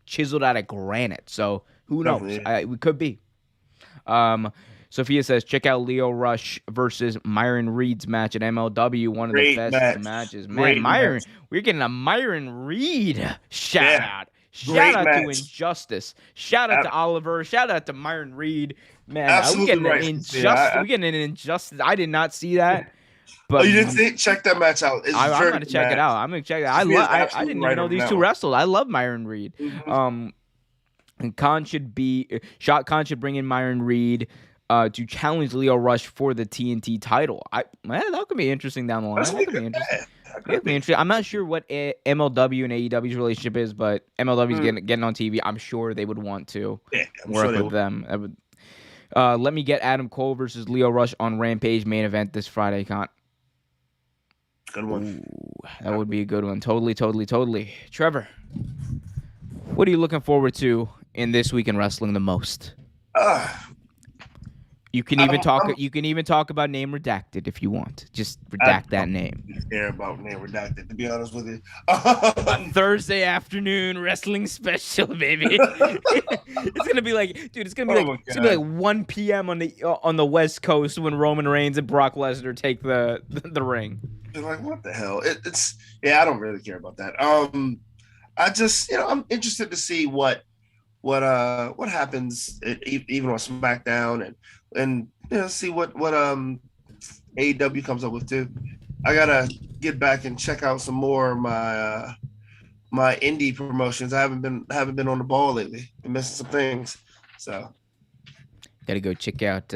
chiseled out of granite. So who knows? We could be. Sophia says, check out Lio Rush versus Myron Reed's match at MLW. One of the best matches. Man, Myron, we're getting a Myron Reed shout out. Shout out to Injustice. Shout out to Oliver. Shout out to Myron Reed. Man, we're getting an Injustice. We're getting an Injustice. I did not see that. But
you didn't see it? Check that match out.
I'm going to check it out. I'm going to check it out. I didn't even know these two wrestled. I love Myron Reed. Mm-hmm. And Khan should bring in Myron Reed to challenge Lio Rush for the TNT title. That could be interesting down the line. That could be interesting. I'm not sure what MLW and AEW's relationship is, but MLW's getting on TV. I'm sure they would want to work with them. Let me get Adam Cole versus Lio Rush on Rampage main event this Friday, Con.
Good one.
Ooh, that would be a good one. Totally. Trevor, what are you looking forward to in This Week in Wrestling the most? You can even talk. You can even talk about name redacted if you want. Just redact that name.
I don't care about name redacted, to be honest with you.
Thursday afternoon wrestling special, baby. It's gonna be like, dude. It's gonna be like 1 p.m. on the West Coast when Roman Reigns and Brock Lesnar take the ring.
You're like, what the hell? It's I don't really care about that. I just I'm interested to see what happens even on SmackDown and see what AEW comes up with too. I gotta get back and check out some more of my my indie promotions. I haven't been on the ball lately. Been missing some things, so
gotta go check out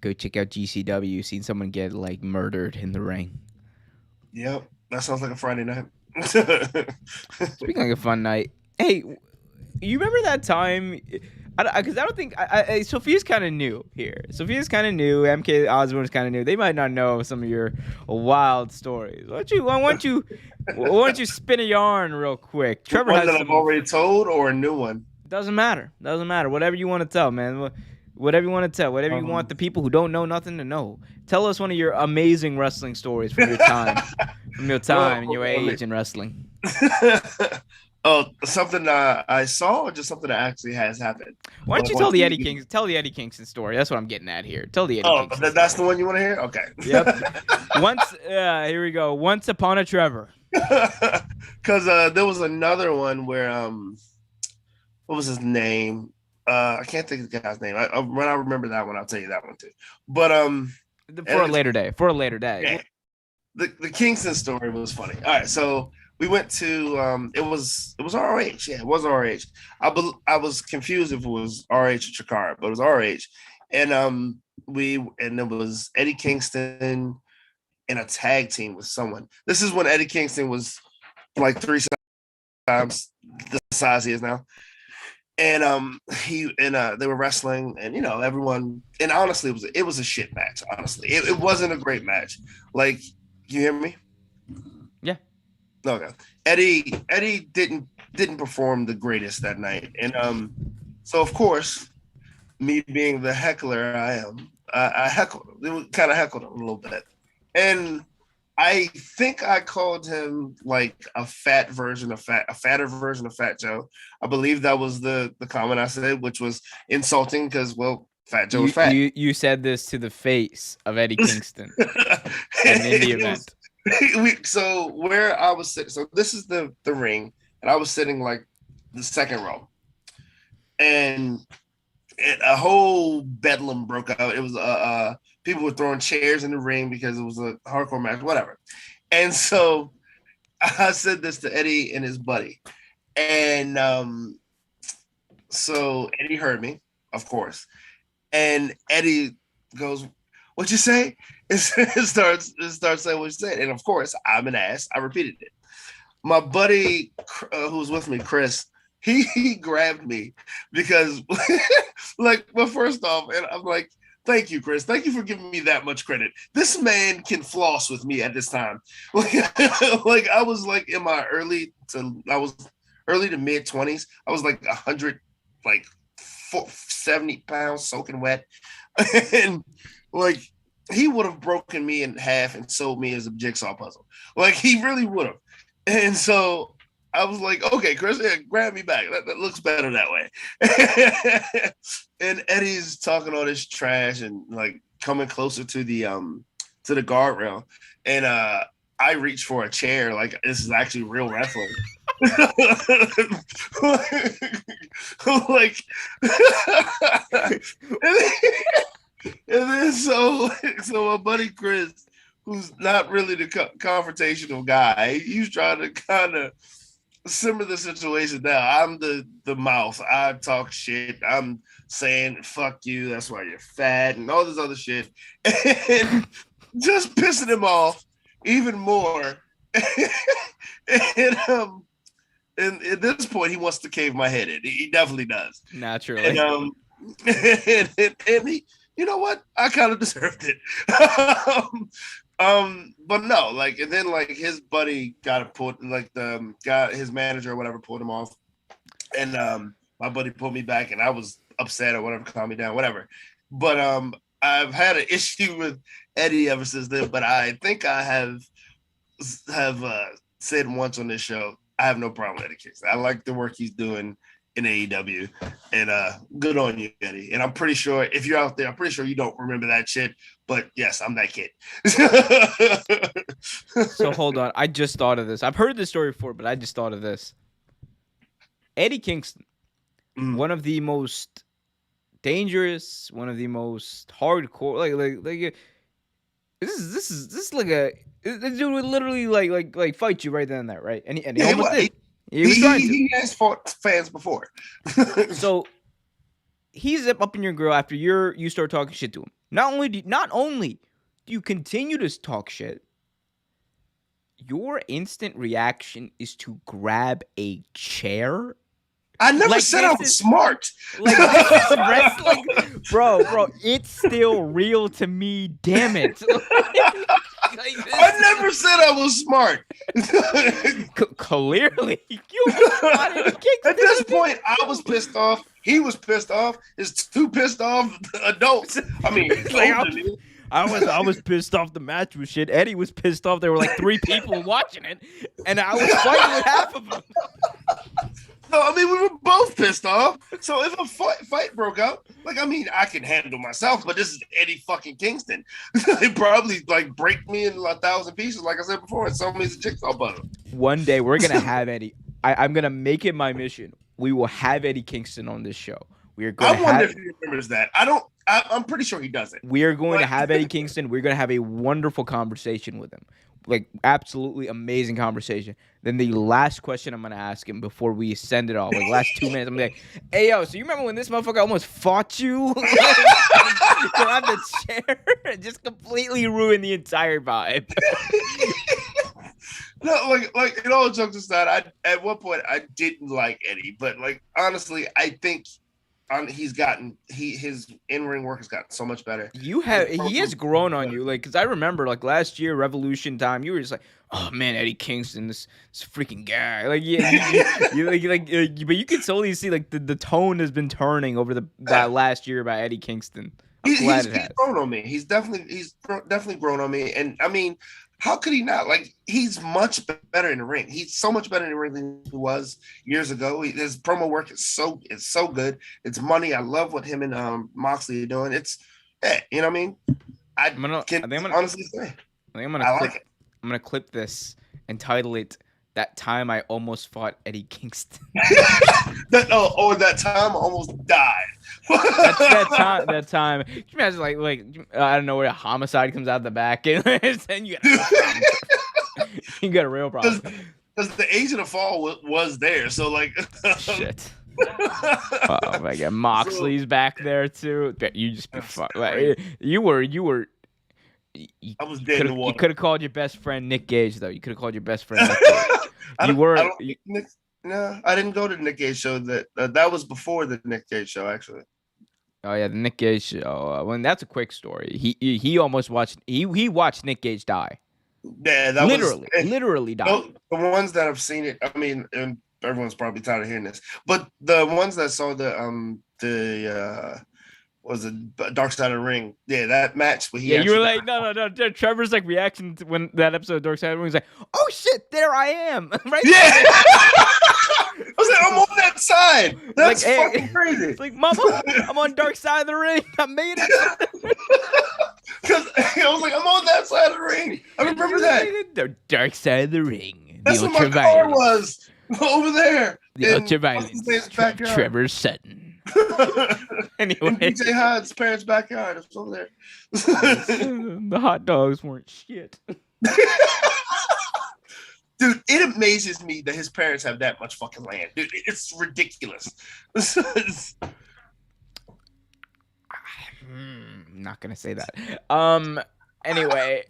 GCW. Seen someone get like murdered in the ring.
Yep, that sounds like a Friday night.
Speaking like a fun night. Hey, you remember that time? Because I don't think Sophia's kind of new here. Sophia's kind of new. MK Osborne's kind of new. They might not know some of your wild stories. Why don't you spin a yarn real quick? Trevor
one
has
that I've already told or a new one.
Doesn't matter. Whatever you want to tell, man. Whatever you want to tell. Whatever you want the people who don't know nothing to know. Tell us one of your amazing wrestling stories from your time, and your age in wrestling.
Oh, something I saw, or just something that actually has happened?
Why don't you tell the Eddie Kingston story? That's what I'm getting at here. Tell the Eddie Kingston.
That's the one you want to hear? Okay.
Yep. Here we go. Once upon a Trevor.
Because there was another one where what was his name? I can't think of the guy's name. When I remember that one, I'll tell you that one too. But
for a later day.
Yeah. The Kingston story was funny. All right, so we went to it was RH. Yeah, it was RH. I was confused if it was RH or Chikara, but it was RH. And it was Eddie Kingston in a tag team with someone. This is when Eddie Kingston was like 3 times the size he is now. And they were wrestling, and everyone. And honestly, it was a shit match. Honestly, it wasn't a great match. Like, you hear me?
Yeah.
Okay. Eddie didn't perform the greatest that night, and so of course, me being the heckler I am, I kind of heckled him a little bit, and I think I called him like a fatter version of Fat Joe. I believe that was the comment I said, which was insulting because, well, Fat Joe was fat.
You said this to the face of Eddie Kingston in the event.
So where I was sitting, so this is the ring, and I was sitting like the second row, and a whole bedlam broke out. It was people were throwing chairs in the ring because it was a hardcore match, whatever. And so I said this to Eddie and his buddy, and so Eddie heard me, of course, and Eddie goes, "What'd you say?" It starts saying what you said, and of course I'm an ass. I repeated it. My buddy who was with me, Chris, he grabbed me because, like, well, first off, and I'm like, "Thank you, Chris. Thank you for giving me that much credit. This man can floss with me at this time." Like I was like in my early to mid 20s. I was like 100, like 70 pounds soaking wet, and like he would have broken me in half and sold me as a jigsaw puzzle. Like he really would have. And so I was like, "Okay, Chris, grab me back. That looks better that way." And Eddie's talking all this trash and like coming closer to the guardrail, and I reach for a chair like this is actually real wrestling. Like, and then so my buddy Chris, who's not really the confrontational guy, he's trying to kind of simmer the situation down. I'm the mouth. I talk shit. I'm saying "fuck you," that's why you're fat, and all this other shit, and just pissing him off even more. And at this point, he wants to cave my head in. He definitely does.
Naturally.
And he, you know what? I kind of deserved it. But no, like, and then like his buddy got pulled, like the guy, his manager or whatever, pulled him off, and my buddy pulled me back, and I was upset or whatever, calmed me down, whatever. But I've had an issue with Eddie ever since then. But I think I have said once on this show, I have no problem with Eddie Kingston. I like the work he's doing in AEW, and good on you, Eddie. And I'm pretty sure if you're out there, I'm pretty sure you don't remember that shit. But yes, I'm that kid.
So hold on, I just thought of this. I've heard this story before, but I just thought of this. Eddie Kingston, one of the most dangerous, one of the most hardcore, like this is like this dude would literally like fight you right then and there, right? And he almost did. He was trying to.
He has fought fans before.
So he's up in your grill after you start talking shit to him. Not only do you continue to talk shit, your instant reaction is to grab a chair.
I never said I was smart.
Like this is wrestling, bro. It's still real to me. Damn it.
I never said I was smart.
Clearly,
at this point, I was pissed off. He was pissed off. It's two pissed off adults. I mean,
I was pissed off the match was shit. Eddie was pissed off. There were like 3 people watching it, and I was fighting with half of them.
No, I mean, we were both pissed off. So if a fight broke out, like, I mean, I can handle myself, but this is Eddie fucking Kingston. It probably like break me in 1,000 pieces, like I said before. And so many jigsaw puzzle.
One day we're gonna have Eddie. I'm gonna make it my mission. We will have Eddie Kingston on this show. We are going.
I wonder if he remembers that. I'm pretty sure he doesn't.
We are going to have Eddie Kingston. We're going to have a wonderful conversation with him. Like, absolutely amazing conversation. Then the last question I'm going to ask him before we send it off, like, last 2 minutes, I'm like, hey, yo, so you remember when this motherfucker almost fought you? Grab the chair and just completely ruin the entire vibe.
No, like in all jokes aside, at one point I didn't like Eddie, but like honestly, I think his in-ring work has gotten so much better.
He has grown on you, like, because I remember like last year Revolution time, you were just like, oh man, Eddie Kingston, this freaking guy, like but you can slowly see like the tone has been turning over that last year about Eddie Kingston.
He's grown on me. He's definitely grown on me, and I mean, how could he not? Like, he's much better in the ring. He's so much better in the ring than he was years ago. His promo work is so good. It's money. I love what him and Moxley are doing. It's, you know what I mean? I'm gonna honestly say.
I'm gonna clip this and title it "That Time I Almost Fought Eddie Kingston."
that time I almost died.
that time. Can you imagine, like I don't know, where a homicide comes out the back and then you got a real problem.
Because the age of the fall was there, so like
shit. Oh my god, Moxley's back there too. You just be fucked. Like, you were.
I was dead in the water.
You could have called your best friend Nick Gage, though. You could have called your best friend Nick Gage.
No, I didn't go to the Nick Gage show. That was before the Nick Gage show, actually.
Oh yeah, the Nick Gage show. Well, that's a quick story. He almost watched. He watched Nick Gage die.
Yeah, that
literally died.
The ones that have seen it, I mean, and everyone's probably tired of hearing this, but the ones that saw was it Dark Side of the Ring? Yeah, that match. Where
you were like, no. Trevor's like reaction to when that episode of Dark Side of the Ring was like, oh shit, there I am, right?
Yeah. I was like, I'm on that side. That's like, fucking crazy.
It's like, mama, I'm on Dark Side of the Ring. I made it.
Because I was like, I'm on that side of the ring. I remember that.
The Dark Side of the Ring.
That's what my car was over there.
The ultraviolence. Trevor Sutton. Anyway,
in BJ Hyde's parents' backyard. It's over there.
The hot dogs weren't shit.
Dude, it amazes me that his parents have that much fucking land. Dude, it's ridiculous.
I'm not gonna say that. Anyway.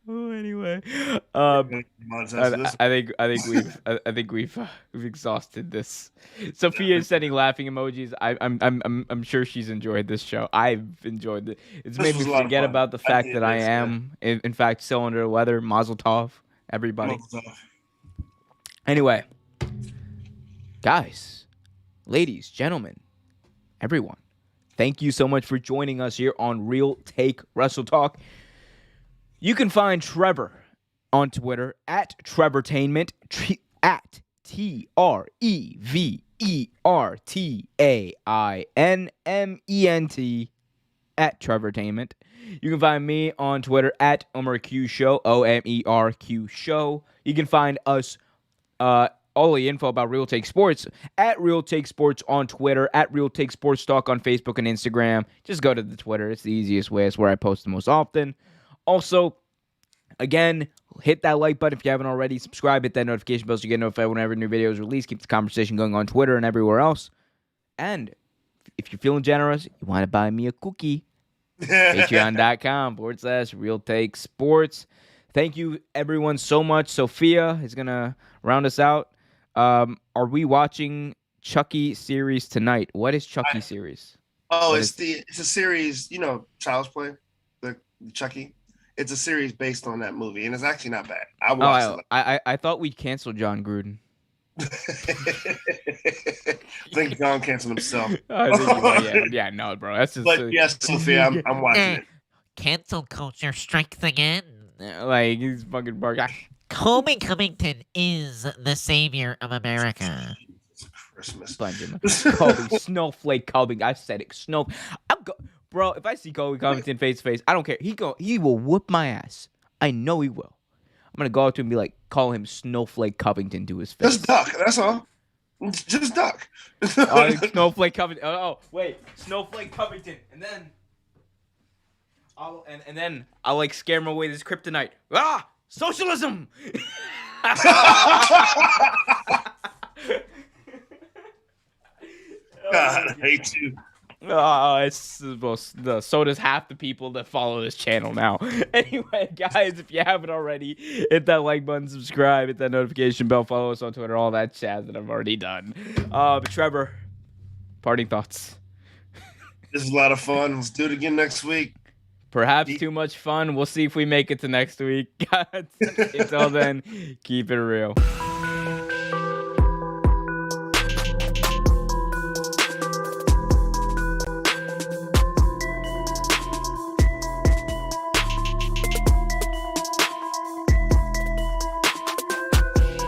Anyway, I think we've exhausted this. Sophia is sending laughing emojis. I'm sure she's enjoyed this show. I've enjoyed it. It's made me forget about the fact that I am, in fact, still under the weather. Mazel tov, everybody. Anyway, guys, ladies, gentlemen, everyone, thank you so much for joining us here on Real Take Wrestle Talk. You can find Trevor on Twitter at Trevortainment, at TreverTainment, at Trevortainment. You can find me on Twitter at OmerQ Show, OMERQ Show. You can find us, all the info about Real Take Sports at Real Take Sports on Twitter, at Real Take Sports Talk on Facebook and Instagram. Just go to the Twitter. It's the easiest way. It's where I post the most often. Also, again, hit that like button if you haven't already. Subscribe, hit that notification bell so you get notified whenever new videos are released. Keep the conversation going on Twitter and everywhere else. And if you're feeling generous, you want to buy me a cookie, patreon.com/Real Take Sports. Thank you, everyone, so much. Sophia is going to round us out. Are we watching Chucky series tonight? What is Chucky series?
Oh, it's a series, Child's Play, the Chucky. It's a series based on that movie, and it's actually not bad. I watched it.
I thought we'd cancel John Gruden.
I think John canceled himself.
No, bro. That's just.
But yes, Sophia, I'm watching it.
Cancel culture strikes again.
Like he's fucking barking.
Colby Covington is the savior of America.
Christmas.
Colby, Snowflake Covington. I said it. Bro, if I see Colby Covington face to face, I don't care. He will whoop my ass. I know he will. I'm gonna go out to him and be like, call him Snowflake Covington to his face.
Just duck. That's all. Just duck.
Snowflake Covington. Oh, wait, Snowflake Covington, and then I'll like scare him away with his kryptonite. Ah, socialism.
God, I hate you.
So does half the people that follow this channel now. Anyway, guys, if you haven't already, hit that like button, subscribe, hit that notification bell, follow us on Twitter, all that jazz that I've already done. But Trevor, parting thoughts.
This is a lot of fun. Let's do it again next week.
Perhaps too much fun. We'll see if we make it to next week. Until then, keep it real.